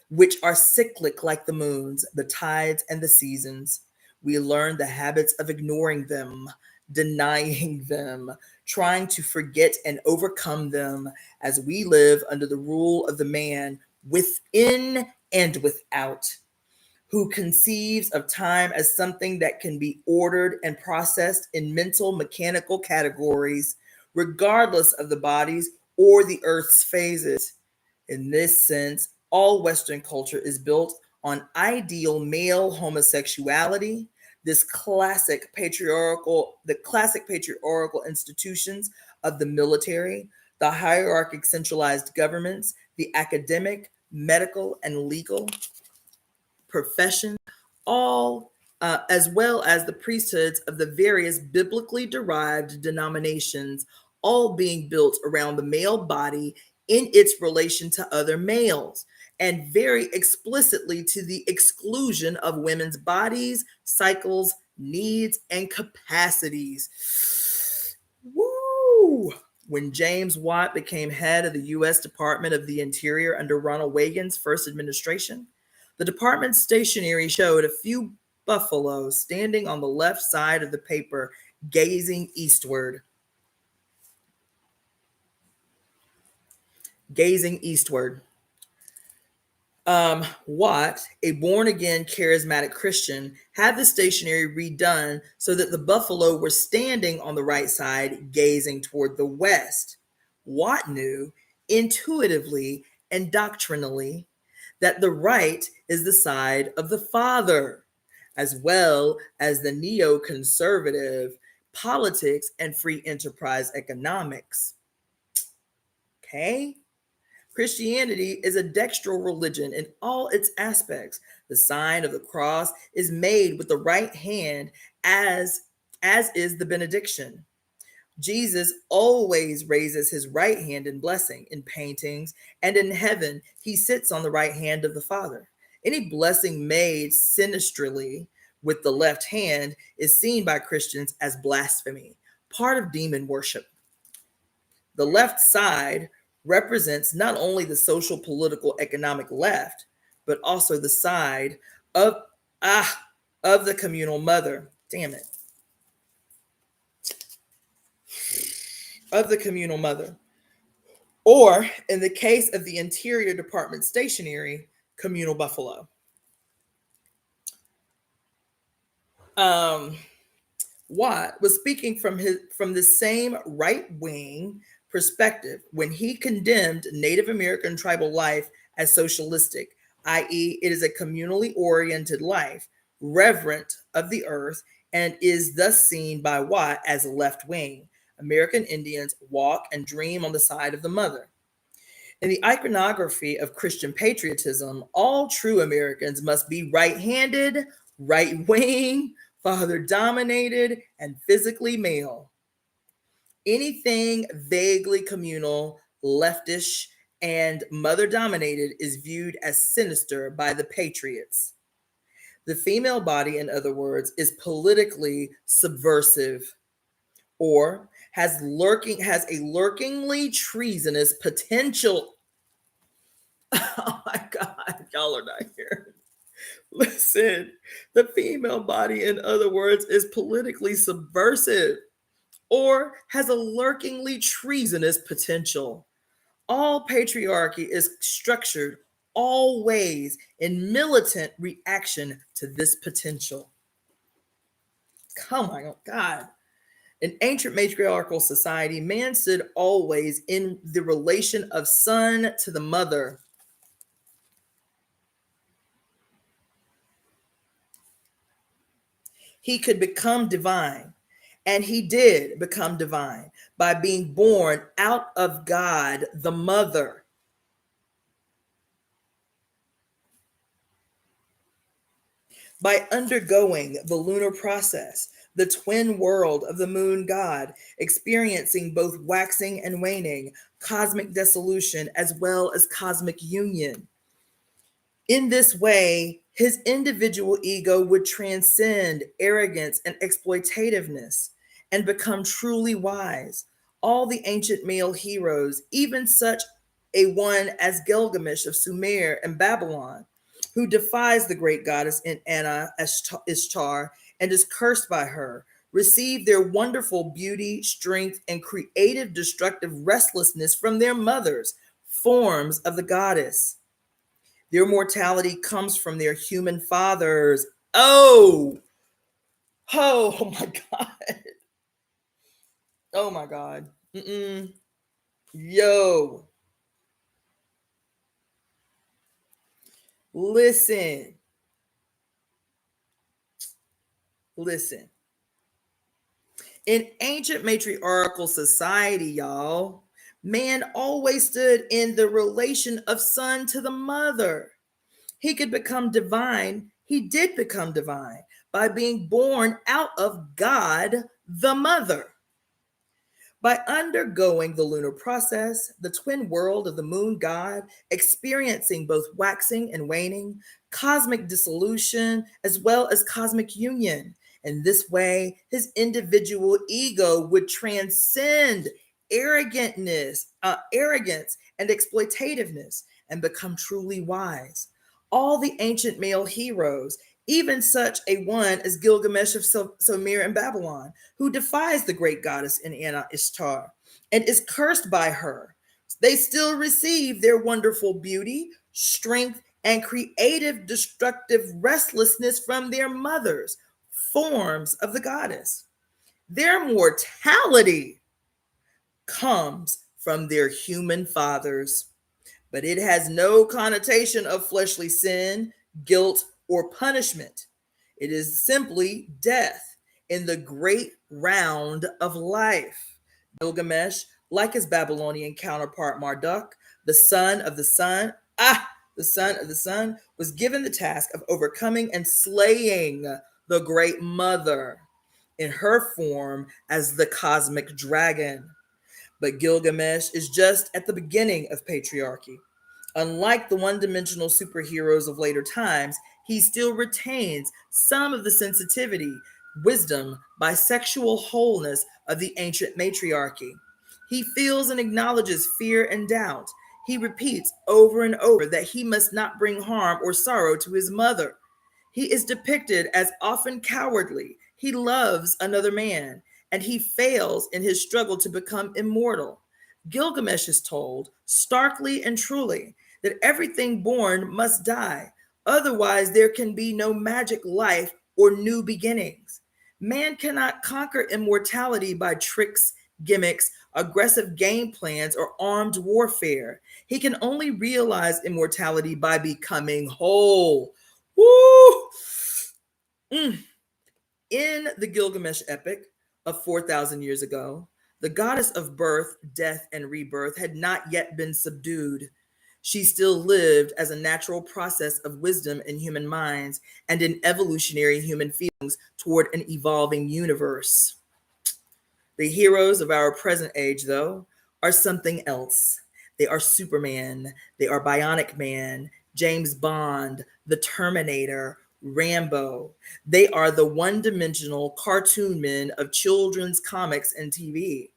which are cyclic like the moons, the tides, and the seasons. We learn the habits of ignoring them, denying them, trying to forget and overcome them as we live under the rule of the man within and without, who conceives of time as something that can be ordered and processed in mental, mechanical categories, regardless of the body's or the earth's phases. In this sense, all Western culture is built on ideal male homosexuality, the classic patriarchal institutions of the military, the hierarchic centralized governments, the academic, medical, and legal profession, all as well as the priesthoods of the various biblically derived denominations, all being built around the male body in its relation to other males, and very explicitly to the exclusion of women's bodies, cycles, needs, and capacities. Woo! When James Watt became head of the U.S. Department of the Interior under Ronald Reagan's first administration, the department's stationery showed a few buffaloes standing on the left side of the paper, gazing eastward. Watt, a born-again charismatic Christian, had the stationery redone so that the buffalo were standing on the right side, gazing toward the west. Watt knew intuitively and doctrinally that the right is the side of the Father, as well as the neoconservative politics and free enterprise economics. Okay? Christianity is a dextral religion in all its aspects. The sign of the cross is made with the right hand, as is the benediction. Jesus always raises his right hand in blessing in paintings, and in heaven he sits on the right hand of the Father. Any blessing made sinisterly with the left hand is seen by Christians as blasphemy, part of demon worship. The left side represents not only the social, political, economic left, but also the side of the communal mother. Damn it. Of the communal mother. Or, in the case of the Interior Department stationery, communal buffalo. Watt was speaking from the same right-wing perspective when he condemned Native American tribal life as socialistic, i.e., it is a communally oriented life, reverent of the earth, and is thus seen by Watt as left-wing. American Indians walk and dream on the side of the mother. In the iconography of Christian patriotism, all true Americans must be right-handed, right-wing, father-dominated, and physically male. Anything vaguely communal, leftish, and mother dominated is viewed as sinister by the patriots. The female body, in other words, is politically subversive or has a lurkingly treasonous potential. Oh my God, y'all are not here. Listen, the female body, in other words, is politically subversive or has a lurkingly treasonous potential. All patriarchy is structured always in militant reaction to this potential. Come on, God. In ancient matriarchal society, man stood always in the relation of son to the mother. He could become divine, and he did become divine by being born out of God, the mother. By undergoing the lunar process, the twin world of the moon god, experiencing both waxing and waning, cosmic dissolution, as well as cosmic union. In this way, his individual ego would transcend arrogance and exploitativeness and become truly wise. All the ancient male heroes, even such a one as Gilgamesh of Sumer and Babylon, who defies the great goddess Inanna Ishtar and is cursed by her, receive their wonderful beauty, strength, and creative destructive restlessness from their mothers, forms of the goddess. Their mortality comes from their human fathers. Oh my God. Oh my God. Yo. Listen. In ancient matriarchal society, y'all, man always stood in the relation of son to the mother. He could become divine. He did become divine by being born out of God, the mother. By undergoing the lunar process, the twin world of the moon god, experiencing both waxing and waning, cosmic dissolution, as well as cosmic union. In this way, his individual ego would transcend arrogance, and exploitativeness and become truly wise. All the ancient male heroes, even such a one as Gilgamesh of Sumer and Babylon, who defies the great goddess Inanna Ishtar and is cursed by her, they still receive their wonderful beauty, strength, and creative destructive restlessness from their mothers, forms of the goddess. Their mortality comes from their human fathers, but it has no connotation of fleshly sin, guilt, or punishment. It is simply death in the great round of life. Gilgamesh, like his Babylonian counterpart Marduk, the son of the sun, was given the task of overcoming and slaying the great mother in her form as the cosmic dragon. But Gilgamesh is just at the beginning of patriarchy. Unlike the one-dimensional superheroes of later times, he still retains some of the sensitivity, wisdom, bisexual wholeness of the ancient matriarchy. He feels and acknowledges fear and doubt. He repeats over and over that he must not bring harm or sorrow to his mother. He is depicted as often cowardly. He loves another man, and he fails in his struggle to become immortal. Gilgamesh is told, starkly and truly, that everything born must die. Otherwise, there can be no magic life or new beginnings. Man cannot conquer immortality by tricks, gimmicks, aggressive game plans, or armed warfare. He can only realize immortality by becoming whole. Woo! In the Gilgamesh epic of 4,000 years ago, the goddess of birth, death, and rebirth had not yet been subdued. She still lived as a natural process of wisdom in human minds and in evolutionary human feelings toward an evolving universe. The heroes of our present age, though, are something else. They are Superman. They are Bionic Man, James Bond, The Terminator, Rambo. They are the one-dimensional cartoon men of children's comics and TV.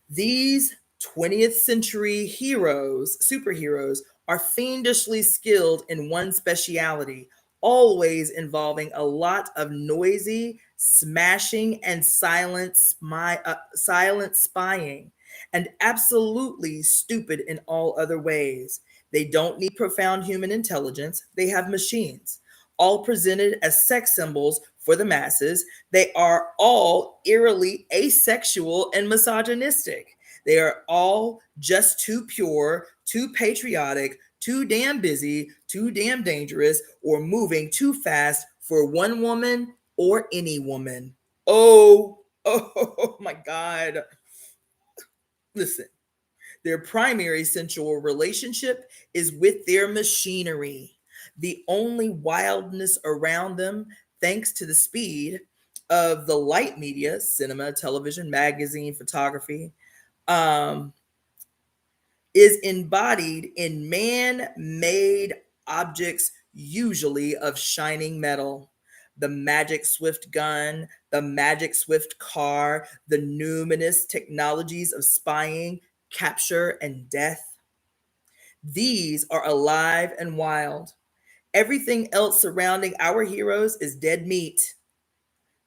These 20th century heroes, superheroes, are fiendishly skilled in one speciality, always involving a lot of noisy, smashing, and silent spying, and absolutely stupid in all other ways. They don't need profound human intelligence, they have machines, all presented as sex symbols for the masses. They are all eerily asexual and misogynistic. They are all just too pure, too patriotic, too damn busy, too damn dangerous, or moving too fast for one woman or any woman. Oh my God. Listen, their primary sensual relationship is with their machinery. The only wildness around them, thanks to the speed of the light media, cinema, television, magazine, photography, um, is embodied in man-made objects, usually of shining metal. The magic swift gun, the magic swift car, the numinous technologies of spying, capture, and death. These are alive and wild. Everything else surrounding our heroes is dead meat.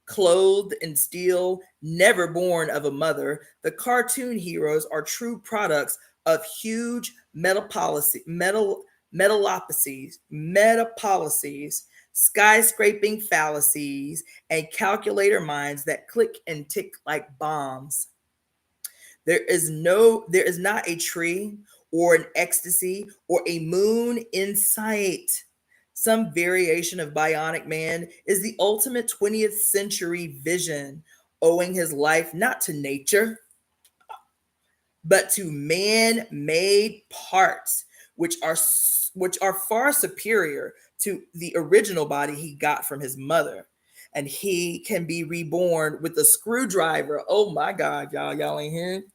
Clothed in steel, never born of a mother, the cartoon heroes are true products of huge meta policies, skyscraping fallacies, and calculator minds that click and tick like bombs. There is not a tree or an ecstasy or a moon in sight. Some variation of Bionic Man is the ultimate 20th century vision, owing his life not to nature, but to man-made parts, which are far superior to the original body he got from his mother. And he can be reborn with a screwdriver. Oh my God, y'all ain't hearing?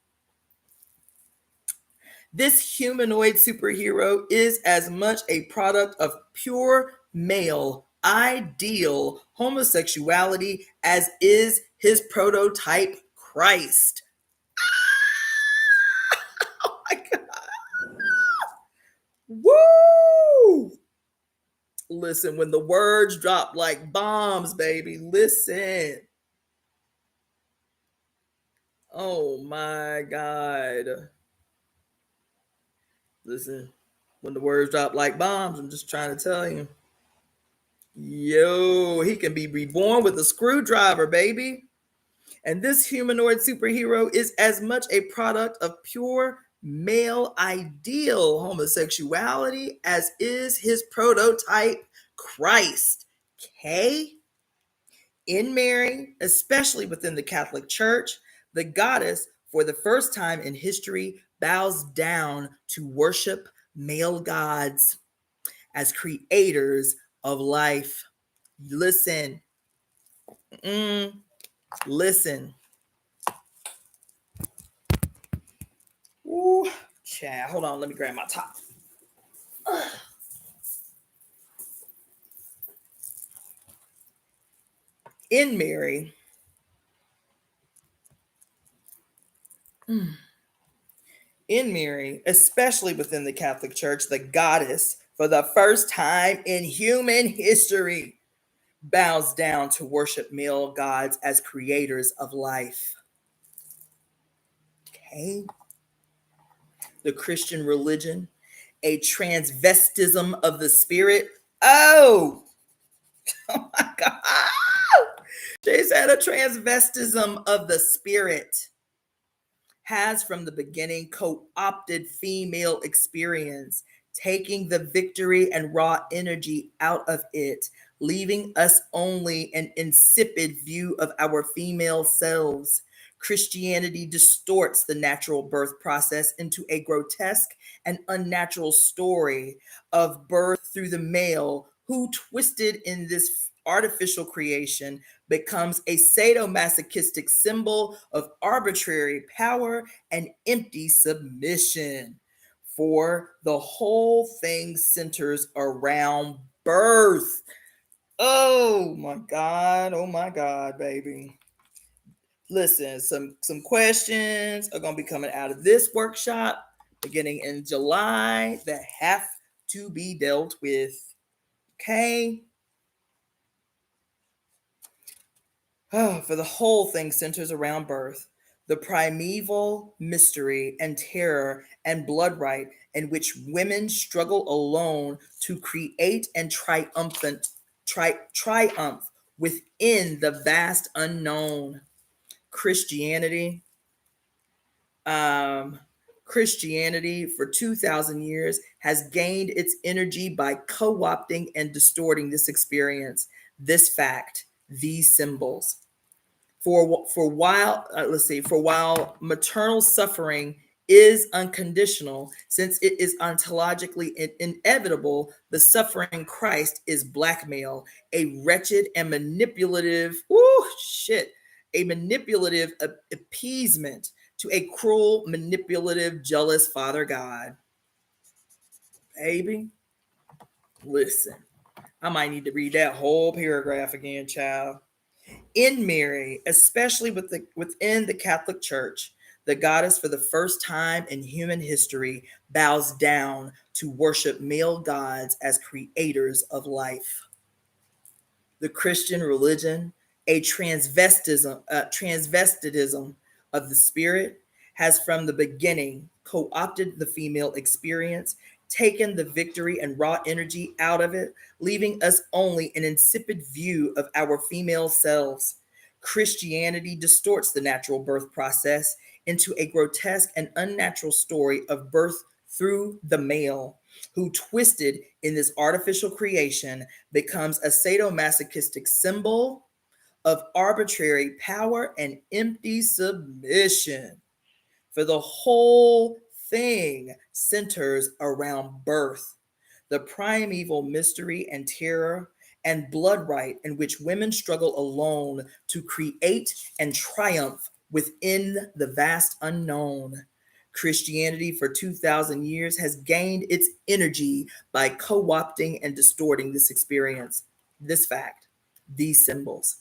This humanoid superhero is as much a product of pure male ideal homosexuality as is his prototype Christ. Oh my God. Woo! Listen, when the words drop like bombs, baby, listen. Oh my God. Listen, when the words drop like bombs, I'm just trying to tell you. Yo, he can be reborn with a screwdriver, baby. And this humanoid superhero is as much a product of pure male ideal homosexuality as is his prototype Christ. Okay? In Mary, especially within the Catholic Church, the goddess, for the first time in history, bows down to worship male gods as creators of life. Listen, listen. Ooh, chat. Hold on, let me grab my top. In Mary, in Mary, especially within the Catholic Church, the goddess, for the first time in human history, bows down to worship male gods as creators of life. Okay? The Christian religion, a transvestism of the spirit. Oh, oh my God. They said a transvestism of the spirit has from the beginning co-opted female experience, taking the victory and raw energy out of it, leaving us only an insipid view of our female selves. Christianity distorts the natural birth process into a grotesque and unnatural story of birth through the male who, twisted in this artificial creation, becomes a sadomasochistic symbol of arbitrary power and empty submission. For the whole thing centers around birth. Oh my God, baby. Listen, some questions are going to be coming out of this workshop beginning in July that have to be dealt with. Okay? For the whole thing centers around birth, the primeval mystery and terror and blood right in which women struggle alone to create and triumph within the vast unknown. Christianity. Um, Christianity for 2,000 years has gained its energy by co-opting and distorting this experience, this fact, these symbols. For while maternal suffering is unconditional, since it is ontologically inevitable, the suffering Christ is blackmail, a wretched and manipulative, a manipulative appeasement to a cruel, manipulative, jealous Father God. Baby, listen, I might need to read that whole paragraph again, child. In Mary, especially within the Catholic Church, the goddess for the first time in human history bows down to worship male gods as creators of life. The Christian religion, a transvestitism of the spirit, has from the beginning co-opted the female experience, taken the victory and raw energy out of it, leaving us only an insipid view of our female selves. Christianity distorts the natural birth process into a grotesque and unnatural story of birth through the male, who, twisted in this artificial creation, becomes a sadomasochistic symbol of arbitrary power and empty submission. For the whole thing centers around birth, the primeval mystery and terror and blood right in which women struggle alone to create and triumph within the vast unknown. Christianity for 2,000 years has gained its energy by co-opting and distorting this experience, this fact, these symbols.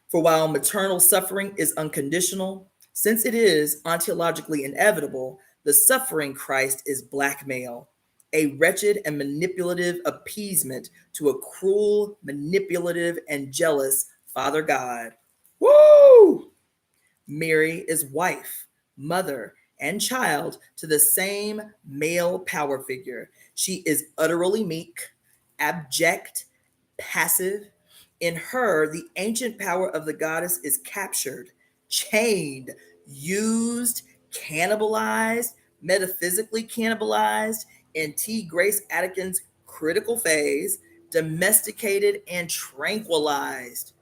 For while maternal suffering is unconditional, since it is ontologically inevitable, the suffering Christ is blackmail, a wretched and manipulative appeasement to a cruel, manipulative, and jealous Father God. Woo! Mary is wife, mother, and child to the same male power figure. She is utterly meek, abject, passive. In her, the ancient power of the goddess is captured, chained, used, cannibalized, metaphysically cannibalized in T. Grace Atkins's critical phase, domesticated and tranquilized.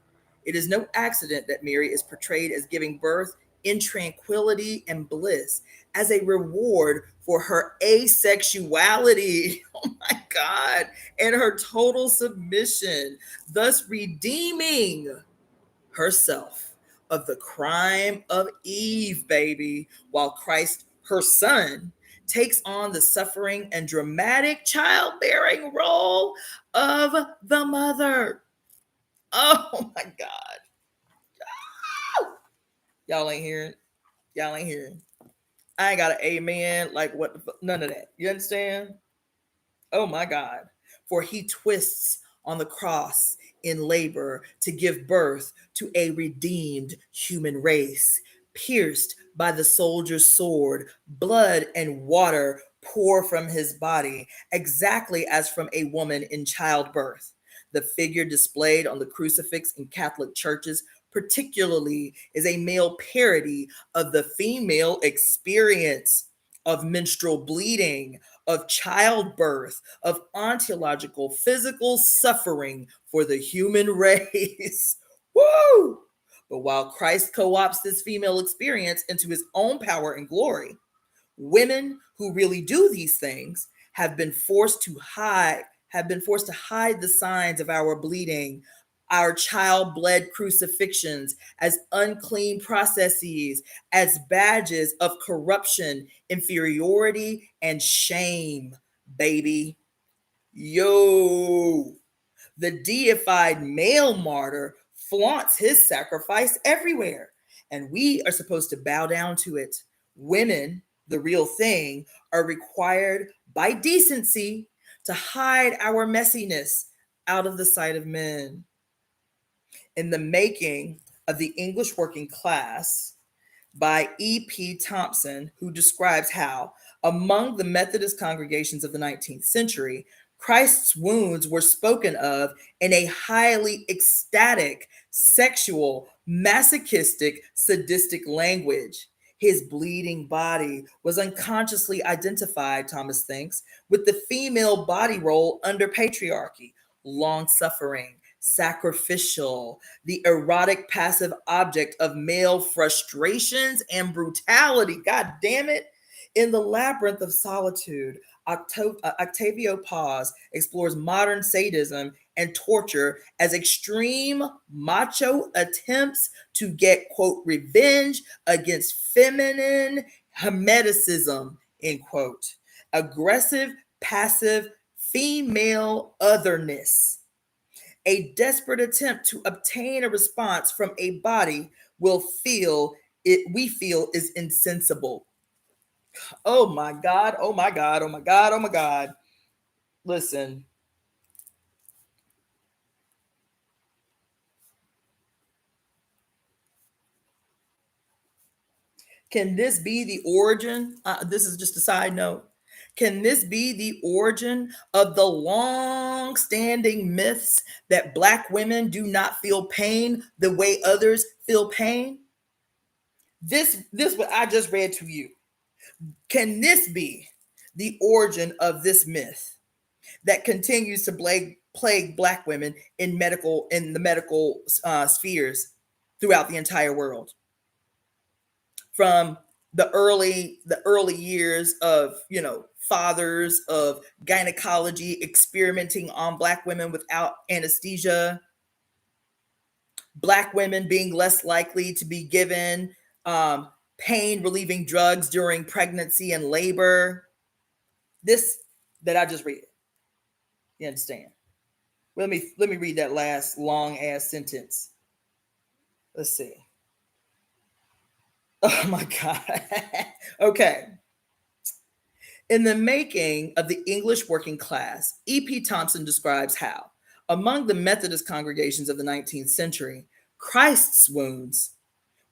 It is no accident that Mary is portrayed as giving birth in tranquility and bliss as a reward for her asexuality. Oh my God. And her total submission, thus redeeming herself of the crime of Eve, baby, while Christ, her son, takes on the suffering and dramatic childbearing role of the mother. Oh my God. Y'all ain't hearing. Y'all ain't hearing. I ain't got an amen. Like what? None of that. You understand? Oh my God. For he twists on the cross in labor to give birth to a redeemed human race, pierced by the soldier's sword, blood and water pour from his body, exactly as from a woman in childbirth. The figure displayed on the crucifix in Catholic churches, particularly, is a male parody of the female experience of menstrual bleeding, of childbirth, of ontological physical suffering for the human race. Woo! But while Christ co-opts this female experience into his own power and glory, women who really do these things have been forced to hide the signs of our bleeding, our child bled crucifixions as unclean processes, as badges of corruption, inferiority, and shame, baby. Yo, the deified male martyr flaunts his sacrifice everywhere, and we are supposed to bow down to it. Women, the real thing, are required by decency to hide our messiness out of the sight of men. In the Making of the English Working Class by E.P. Thompson, who describes how, among the Methodist congregations of the 19th century, Christ's wounds were spoken of in a highly ecstatic, sexual, masochistic, sadistic language. His bleeding body was unconsciously identified, Thomas thinks, with the female body role under patriarchy, long suffering, sacrificial, the erotic passive object of male frustrations and brutality. God damn it. In The Labyrinth of Solitude, Octavio Paz explores modern sadism and torture as extreme macho attempts to get, quote, revenge against feminine hermeticism, end quote. Aggressive, passive, female otherness. A desperate attempt to obtain a response from a body we feel is insensible. Oh my God, oh my God, oh my God, oh my God. Listen. Can this be the origin? This is just a side note. Can this be the origin of the long standing myths that Black women do not feel pain the way others feel pain? This what I just read to you. Can this be the origin of this myth that continues to plague Black women in the medical spheres throughout the entire world? From the early years of fathers of gynecology experimenting on Black women without anesthesia, Black women being less likely to be given pain relieving drugs during pregnancy and labor. This that I just read. You understand? Let me read that last long ass sentence. Let's see. Oh my God. Okay. In the Making of the English Working Class, E.P. Thompson describes how, among the Methodist congregations of the 19th century, Christ's wounds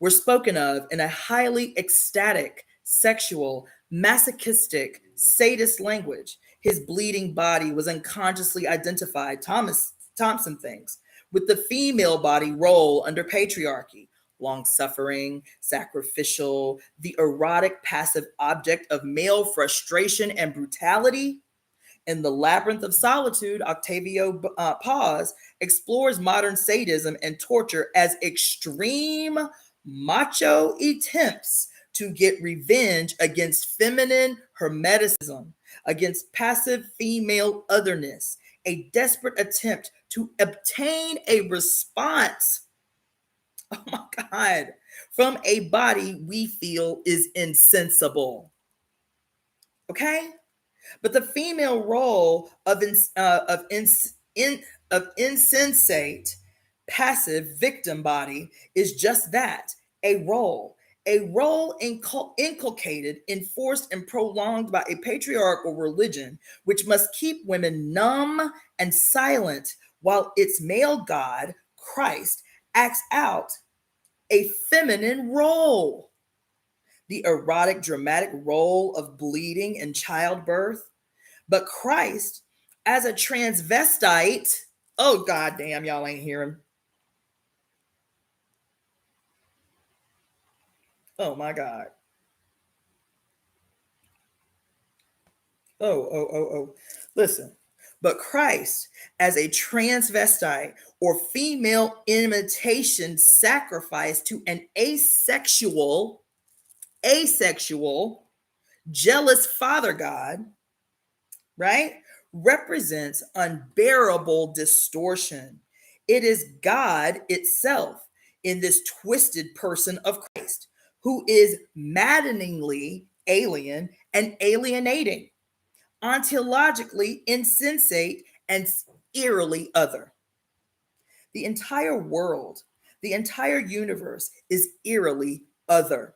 were spoken of in a highly ecstatic, sexual, masochistic, sadist language. His bleeding body was unconsciously identified, Thompson thinks, with the female body role under patriarchy, long suffering, sacrificial, the erotic passive object of male frustration and brutality. In The Labyrinth of Solitude, Octavio Paz explores modern sadism and torture as extreme macho attempts to get revenge against feminine hermeticism, against passive female otherness, a desperate attempt to obtain a response, oh my God, from a body we feel is insensible. Okay? But the female role of insensate, passive victim body is just that, a role inculcated, enforced, and prolonged by a patriarchal religion, which must keep women numb and silent while its male god, Christ, acts out a feminine role. The erotic, dramatic role of bleeding and childbirth. But Christ, as a transvestite, oh goddamn, y'all ain't hearing. Oh my God. Oh. Listen. But Christ, as a transvestite or female imitation sacrifice to an asexual, jealous father God, right, represents unbearable distortion. It is God itself in this twisted person of Christ who is maddeningly alien and alienating, ontologically insensate, and eerily other. The entire world, the entire universe is eerily other.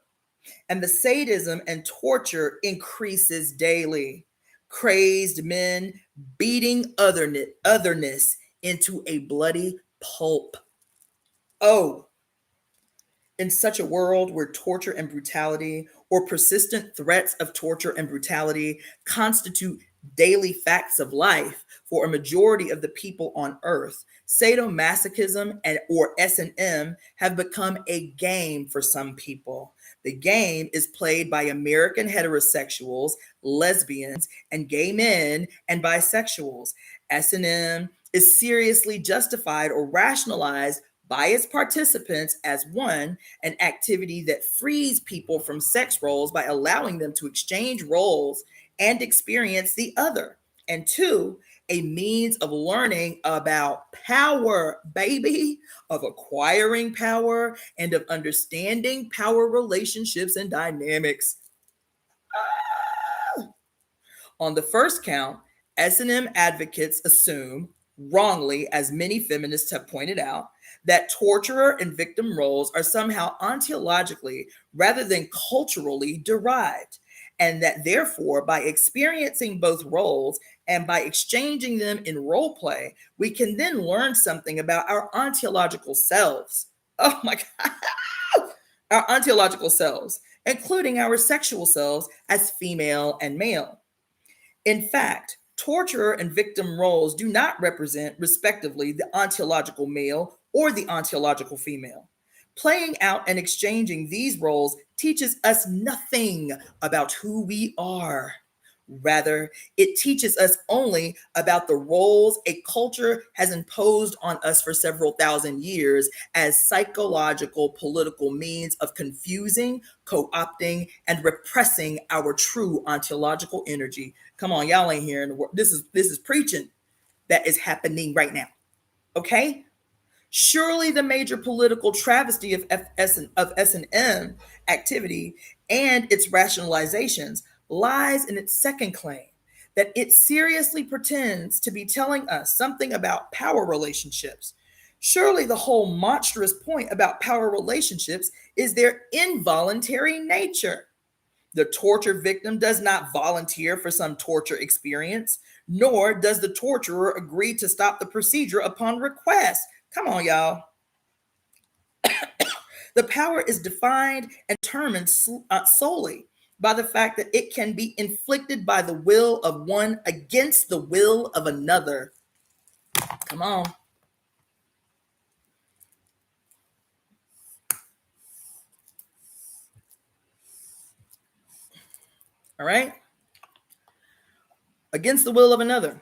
And the sadism and torture increases daily. Crazed men beating otherness into a bloody pulp. Oh, in such a world where torture and brutality, or persistent threats of torture and brutality, constitute daily facts of life for a majority of the people on earth, sadomasochism and or S&M have become a game for some people. The game is played by American heterosexuals, lesbians, and gay men and bisexuals. S&M is seriously justified or rationalized by its participants as one, an activity that frees people from sex roles by allowing them to exchange roles and experience the other. And two, a means of learning about power, baby, of acquiring power and of understanding power relationships and dynamics. On the first count, S&M advocates assume, wrongly, as many feminists have pointed out, that torturer and victim roles are somehow ontologically rather than culturally derived, and that therefore, by experiencing both roles and by exchanging them in role play, we can then learn something about our ontological selves. Oh my God. Our ontological selves, including our sexual selves as female and male. In fact, torturer and victim roles do not represent, respectively, the ontological male or the ontological female. Playing out and exchanging these roles teaches us nothing about who we are. Rather, it teaches us only about the roles a culture has imposed on us for several thousand years as psychological, political means of confusing, co-opting, and repressing our true ontological energy. Come on, y'all ain't hearing the word. This is preaching that is happening right now. Okay? Surely the major political travesty of S&M activity and its rationalizations lies in its second claim, that it seriously pretends to be telling us something about power relationships. Surely the whole monstrous point about power relationships is their involuntary nature. The torture victim does not volunteer for some torture experience, nor does the torturer agree to stop the procedure upon request. Come on, y'all. The power is defined and determined solely by the fact that it can be inflicted by the will of one against the will of another. Come on. All right. Against the will of another.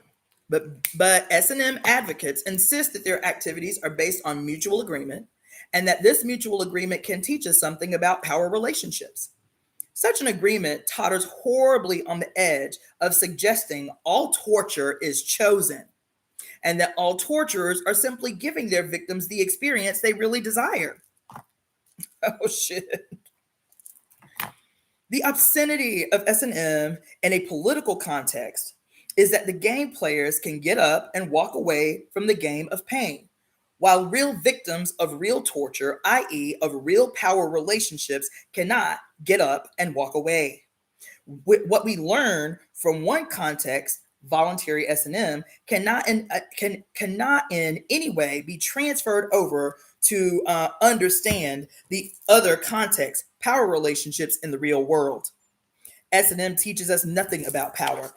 But S&M advocates insist that their activities are based on mutual agreement and that this mutual agreement can teach us something about power relationships. Such an agreement totters horribly on the edge of suggesting all torture is chosen and that all torturers are simply giving their victims the experience they really desire. Oh, shit. The obscenity of S&M in a political context is that the game players can get up and walk away from the game of pain, while real victims of real torture, i.e., of real power relationships, cannot get up and walk away. What we learn from one context, voluntary S&M, cannot in any way be transferred over to understand the other context, power relationships in the real world. S&M teaches us nothing about power.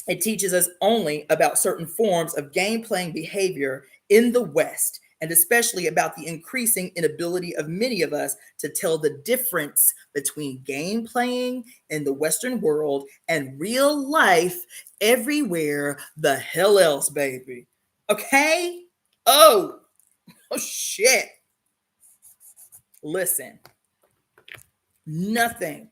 It teaches us only about certain forms of game playing behavior in the West, and especially about the increasing inability of many of us to tell the difference between game playing in the Western world and real life everywhere the hell else, baby. Okay? Oh shit. Listen, nothing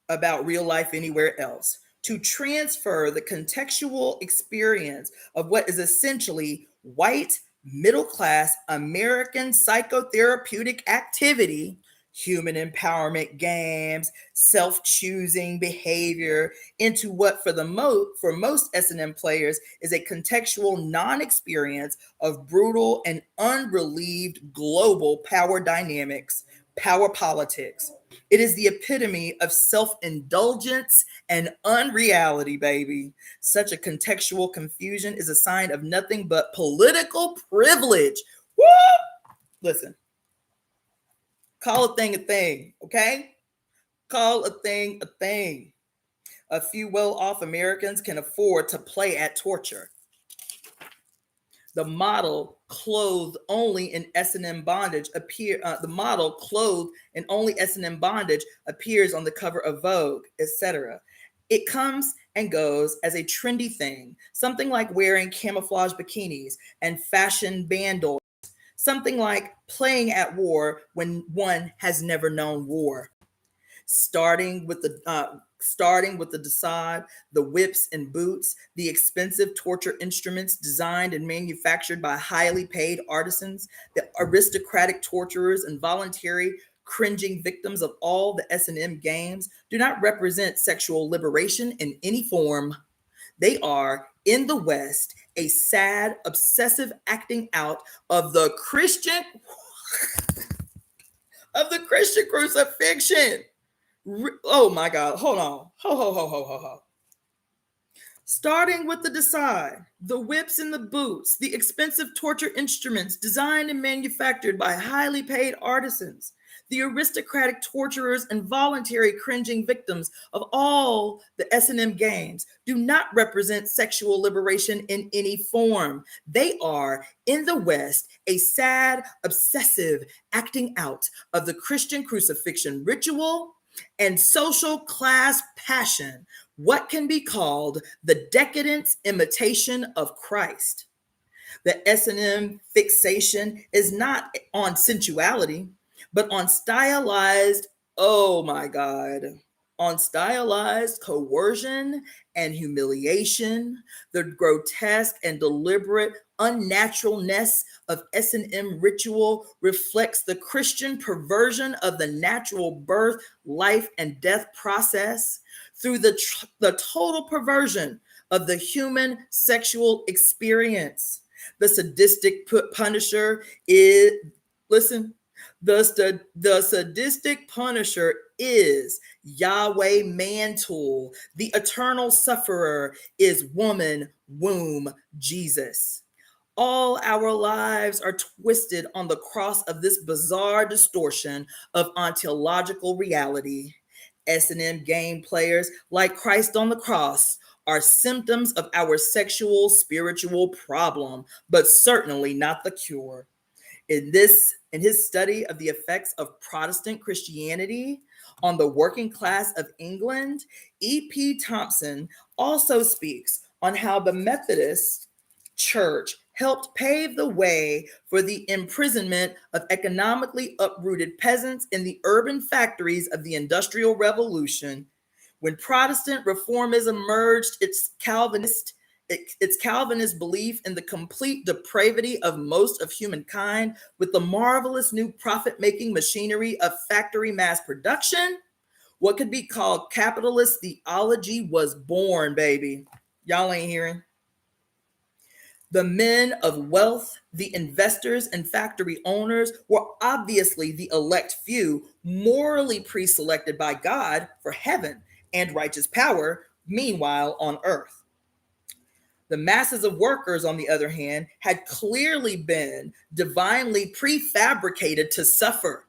about real life anywhere else to transfer the contextual experience of what is essentially white middle-class American psychotherapeutic activity, human empowerment games, self-choosing behavior, into what for most S&M players is a contextual non-experience of brutal and unrelieved global power dynamics, power politics. It is the epitome of self-indulgence and unreality, baby. Such a contextual confusion is a sign of nothing but political privilege. Woo! Listen, call a thing, okay? Call a thing a thing. A few well-off Americans can afford to play at torture. The model clothed only in S&M bondage appears on the cover of Vogue, etc. It comes and goes as a trendy thing, something like wearing camouflage bikinis and fashion bandoids, something like playing at war when one has never known war. Starting with the Desaad, the whips and boots, the expensive torture instruments designed and manufactured by highly paid artisans, the aristocratic torturers and voluntary cringing victims of all the S&M games do not represent sexual liberation in any form. They are, in the West, a sad, obsessive acting out of the Christian crucifixion. Oh my God, hold on. Ho. Starting with the Desaad, the whips and the boots, the expensive torture instruments designed and manufactured by highly paid artisans, the aristocratic torturers and voluntary cringing victims of all the S&M games do not represent sexual liberation in any form. They are, in the West, a sad, obsessive acting out of the Christian crucifixion ritual and social class passion, what can be called the decadent imitation of Christ. The S&M fixation is not on sensuality, but on stylized, oh my God, on stylized coercion and humiliation. The grotesque and deliberate unnaturalness of S&M ritual reflects the Christian perversion of the natural birth, life, and death process through the total perversion of the human sexual experience. The sadistic punisher is, listen, the sadistic punisher is Yahweh man-tool. The eternal sufferer is woman, womb, Jesus. All our lives are twisted on the cross of this bizarre distortion of ontological reality. S&M game players, like Christ on the cross, are symptoms of our sexual spiritual problem, but certainly not the cure. In his study of the effects of Protestant Christianity on the working class of England, E.P. Thompson also speaks on how the Methodist Church helped pave the way for the imprisonment of economically uprooted peasants in the urban factories of the Industrial Revolution. When Protestant reformism merged its Calvinist belief in the complete depravity of most of humankind with the marvelous new profit-making machinery of factory mass production, what could be called capitalist theology was born, baby. Y'all ain't hearing. The men of wealth, the investors and factory owners were obviously the elect few, morally pre-selected by God for heaven and righteous power, meanwhile on earth. The masses of workers, on the other hand, had clearly been divinely prefabricated to suffer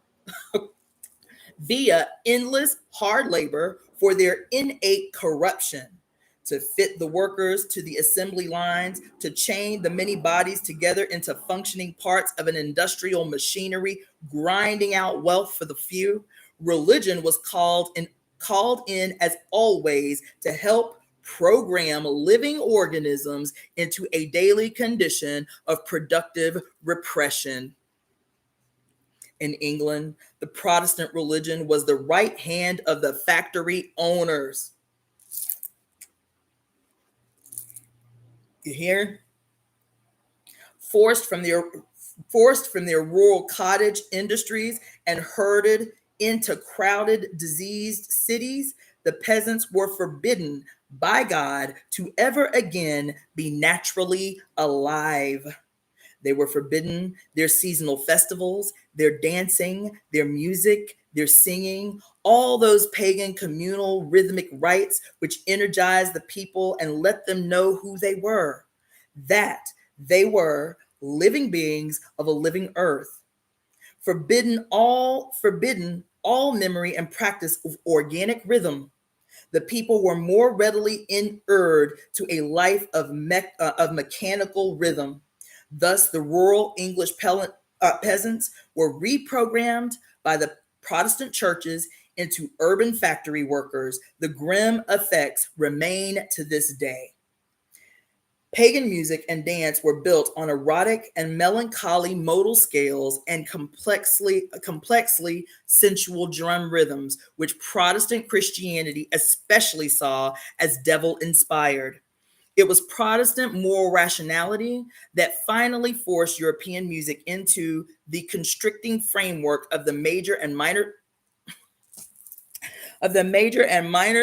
via endless hard labor for their innate corruption, to fit the workers to the assembly lines, to chain the many bodies together into functioning parts of an industrial machinery, grinding out wealth for the few. Religion was called in as always to help program living organisms into a daily condition of productive repression. In England, the Protestant religion was the right hand of the factory owners. You hear? forced from their rural cottage industries and herded into crowded, diseased cities, the peasants were forbidden by God to ever again be naturally alive. They were forbidden their seasonal festivals, their dancing, their music, their singing, all those pagan communal rhythmic rites which energized the people and let them know who they were. That they were living beings of a living earth. Forbidden all memory and practice of organic rhythm. The people were more readily inured to a life of mechanical rhythm. Thus, the rural English peasants were reprogrammed by the Protestant churches into urban factory workers. The grim effects remain to this day. Pagan music and dance were built on erotic and melancholy modal scales and complexly sensual drum rhythms, which Protestant Christianity especially saw as devil inspired. It was Protestant moral rationality that finally forced European music into the constricting framework of the major and minor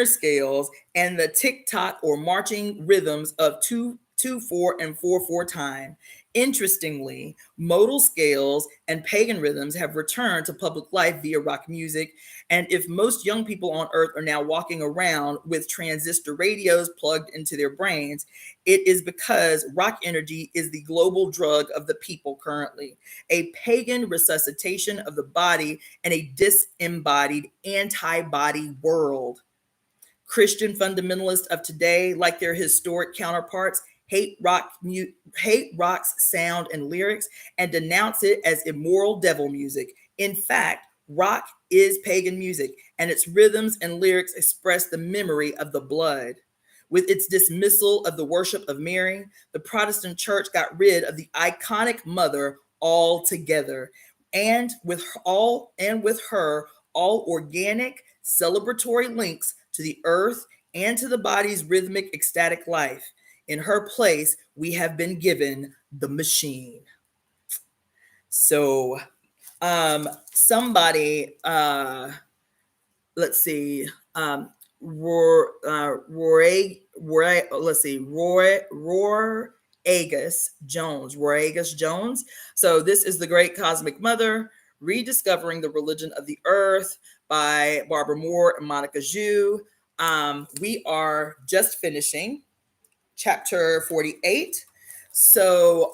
scales and the tick-tock or marching rhythms of 2/2/4 and 4/4 time. Interestingly, modal scales and pagan rhythms have returned to public life via rock music. And if most young people on earth are now walking around with transistor radios plugged into their brains, it is because rock energy is the global drug of the people currently, a pagan resuscitation of the body and a disembodied anti-body world. Christian fundamentalists of today, like their historic counterparts, hate rock's sound and lyrics and denounce it as immoral devil music. In fact, rock is pagan music, and its rhythms and lyrics express the memory of the blood. With its dismissal of the worship of Mary, the Protestant church got rid of the iconic mother altogether, and with her all organic celebratory links to the earth and to the body's rhythmic ecstatic life. In her place, we have been given the machine. So somebody, let's see, Roy Agus Jones. So this is The Great Cosmic Mother, Rediscovering the Religion of the Earth by Barbara Moore and Monica Zhu. We are just finishing chapter 48. So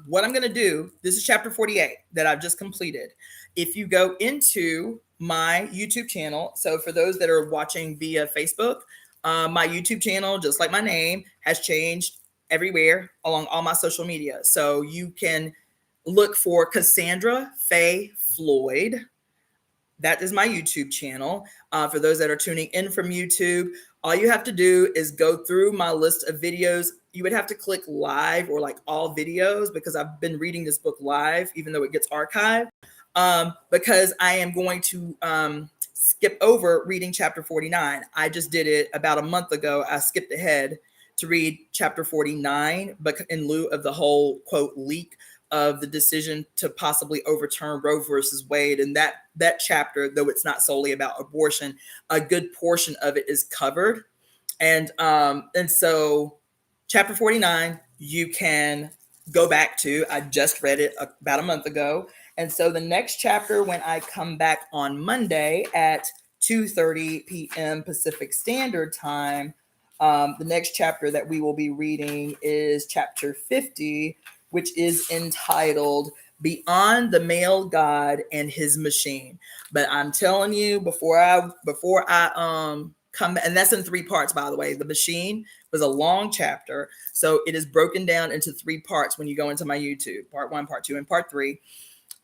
what I'm going to do, this is chapter 48 that I've just completed. If you go into my YouTube channel, so for those that are watching via Facebook, my YouTube channel, just like my name, has changed everywhere along all my social media. So you can look for Cassandra-Floyd. That is my YouTube channel. For those that are tuning in from YouTube, all you have to do is go through my list of videos. You would have to click live or like all videos because I've been reading this book live, even though it gets archived, because I am going to skip over reading chapter 49. I just did it about a month ago. I skipped ahead to read chapter 49, but in lieu of the whole quote leak of the decision to possibly overturn Roe versus Wade. And that chapter, though it's not solely about abortion, a good portion of it is covered. And so chapter 49, you can go back to. I just read it about a month ago. And so the next chapter, when I come back on Monday at 2:30 p.m. Pacific Standard Time, the next chapter that we will be reading is chapter 50, which is entitled Beyond the Male God and His Machine. But I'm telling you, before I come, and that's in 3 parts, by the way. The machine was a long chapter, so it is broken down into 3 parts when you go into my YouTube, part 1, part 2, and part 3.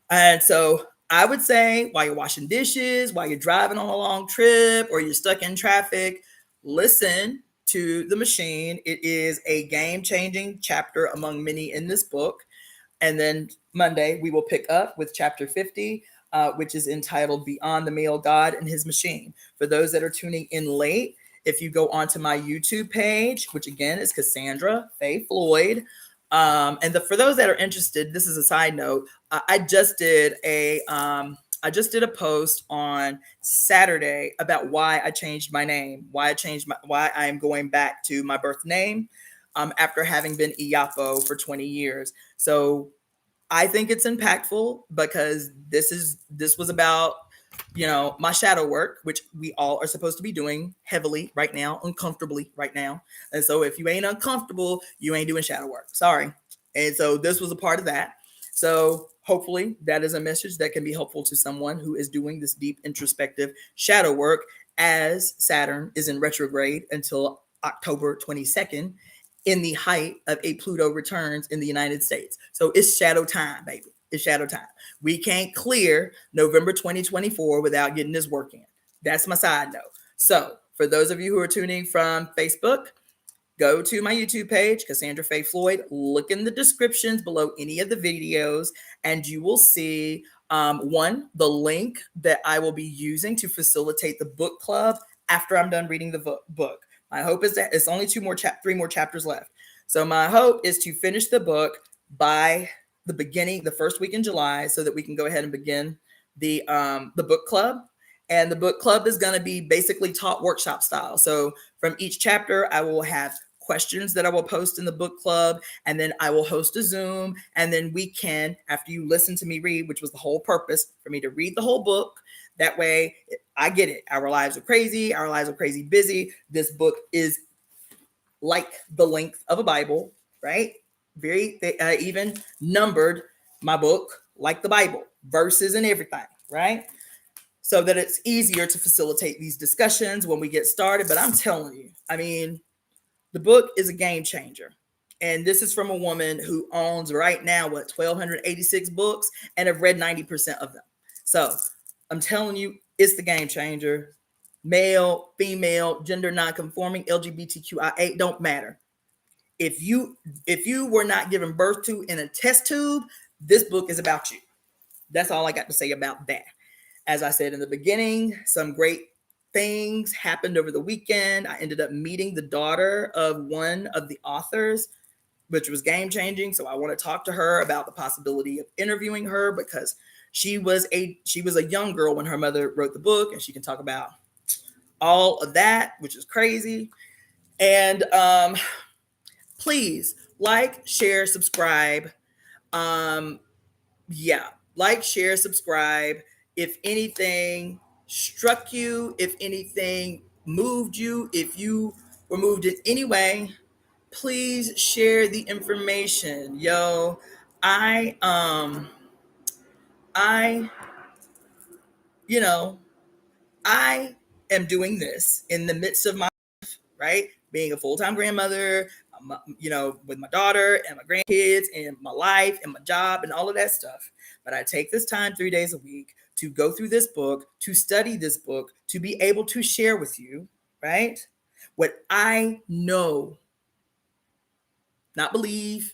And so I would say while you're washing dishes, while you're driving on a long trip, or you're stuck in traffic, listen to the machine. It is a game-changing chapter among many in this book. And then Monday, we will pick up with chapter 50, which is entitled Beyond the Male God and His Machine. For those that are tuning in late, if you go onto my YouTube page, which again is Cassandra-Floyd, For those that are interested, this is a side note. I just did a post on Saturday about why I changed my name, why I am going back to my birth name after having been Iyapo for 20 years. So I think it's impactful because this was about, my shadow work, which we all are supposed to be doing heavily right now, uncomfortably right now. And so if you ain't uncomfortable, you ain't doing shadow work. Sorry. And so this was a part of that. So hopefully that is a message that can be helpful to someone who is doing this deep introspective shadow work, as Saturn is in retrograde until October 22nd, in the height of a Pluto returns in the United States. So it's shadow time, baby. It's shadow time. We can't clear November 2024 without getting this work in. That's my side note. So for those of you who are tuning from Facebook, go to my YouTube page, Cassandra-Floyd. Look in the descriptions below any of the videos, and you will see the link that I will be using to facilitate the book club after I'm done reading the book. My hope is that it's only 3 more chapters left. So my hope is to finish the book by the first week in July, so that we can go ahead and begin the book club. And the book club is going to be basically taught workshop style. So from each chapter, I will have questions that I will post in the book club, and then I will host a Zoom. And then we can, after you listen to me read, which was the whole purpose for me to read the whole book, that way I get it. Our lives are crazy. Our lives are crazy busy. This book is like the length of a Bible, right? I even numbered my book like the Bible, verses and everything, right? So that it's easier to facilitate these discussions when we get started. But I'm telling you, I mean, the book is a game changer. And this is from a woman who owns right now, 1,286 books, and have read 90% of them. So I'm telling you, it's the game changer. Male, female, gender nonconforming, LGBTQIA, don't matter. If you were not given birth to in a test tube, this book is about you. That's all I got to say about that. As I said in the beginning, some great things happened over the weekend. I ended up meeting the daughter of one of the authors, which was game changing. So I want to talk to her about the possibility of interviewing her, because she was a young girl when her mother wrote the book, and she can talk about all of that, which is crazy. And please like, share, subscribe. Like, share, subscribe. If anything struck you, if anything moved you, if you were moved in any way, please share the information. Yo, I am doing this in the midst of my life, right? Being a full-time grandmother, with my daughter and my grandkids and my life and my job and all of that stuff. But I take this time 3 days a week to go through this book, to study this book, to be able to share with you, right? What I know, not believe,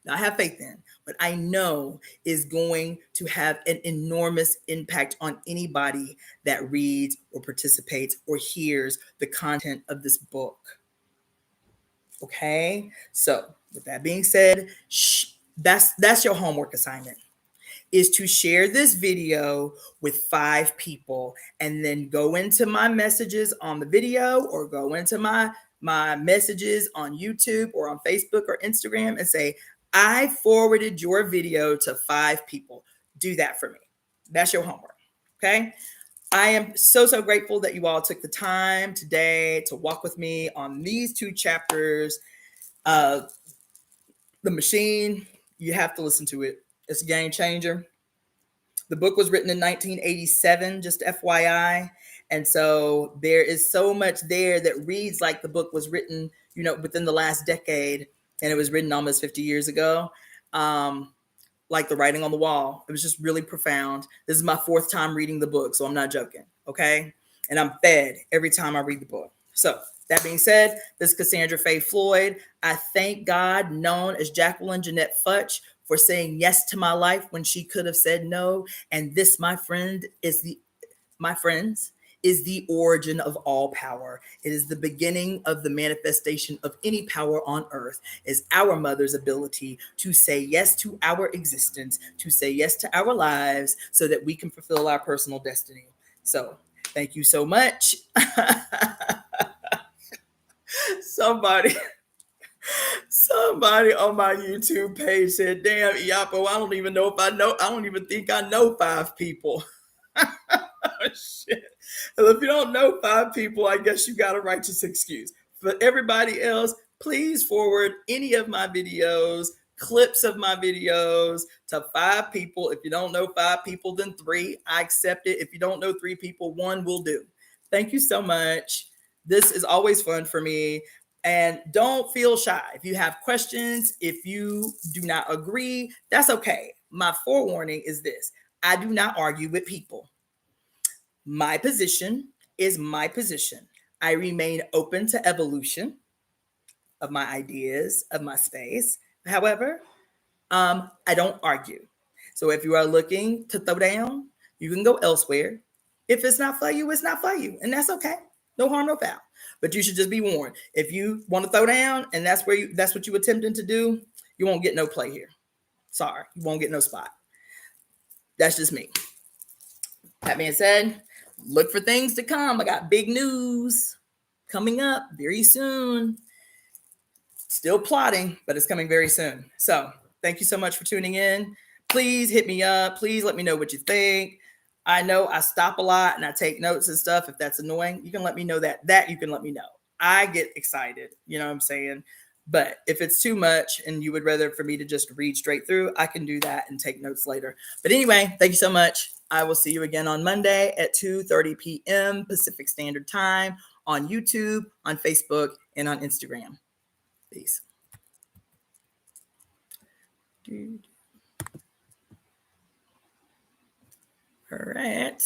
not have faith in, but I know is going to have an enormous impact on anybody that reads or participates or hears the content of this book. Okay, so with that being said, that's your homework assignment, is to share this video with 5 people, and then go into my messages on the video, or go into my messages on YouTube or on Facebook or Instagram and say, I forwarded your video to 5 people. Do that for me. That's your homework. Okay. I am so grateful that you all took the time today to walk with me on these 2 chapters. The Machine, you have to listen to it. It's a game changer. The book was written in 1987, just FYI. And so there is so much there that reads like the book was written, within the last decade, and it was written almost 50 years ago. Like the writing on the wall. It was just really profound. This is my 4th time reading the book, so I'm not joking, okay? And I'm fed every time I read the book. So that being said, this is Cassandra-Floyd. I thank God, known as Jacqueline Jeanette Futch, for saying yes to my life when she could have said no. And this, my friends, is the origin of all power. It is the beginning of the manifestation of any power on earth, is our mother's ability to say yes to our existence, to say yes to our lives so that we can fulfill our personal destiny. So thank you so much. Somebody on my YouTube page said, damn, Iyapo, I don't even think I know 5 people. Oh, shit. Well, if you don't know 5 people, I guess you got a righteous excuse. But everybody else, please forward any of my videos, clips of my videos to 5 people. If you don't know 5 people, then 3. I accept it. If you don't know 3 people, 1 will do. Thank you so much. This is always fun for me. And don't feel shy. If you have questions, if you do not agree, that's okay. My forewarning is this: I do not argue with people. My position is my position. I remain open to evolution of my ideas, of my space. However, I don't argue. So if you are looking to throw down, you can go elsewhere. If it's not for you, it's not for you. And that's okay. No harm, no foul. But you should just be warned. If you want to throw down and that's what you attempting to do, you won't get no play here. Sorry, you won't get no spot. That's just me. That being said, look for things to come. I got big news coming up very soon. Still plotting, but it's coming very soon. So thank you so much for tuning in. Please hit me up. Please let me know what you think. I know I stop a lot and I take notes and stuff. If that's annoying, you can let me know that you can let me know. I get excited, you know what I'm saying? But if it's too much and you would rather for me to just read straight through, I can do that and take notes later. But anyway, thank you so much. I will see you again on Monday at 2:30 p.m. Pacific Standard Time on YouTube, on Facebook, and on Instagram. Peace. All right.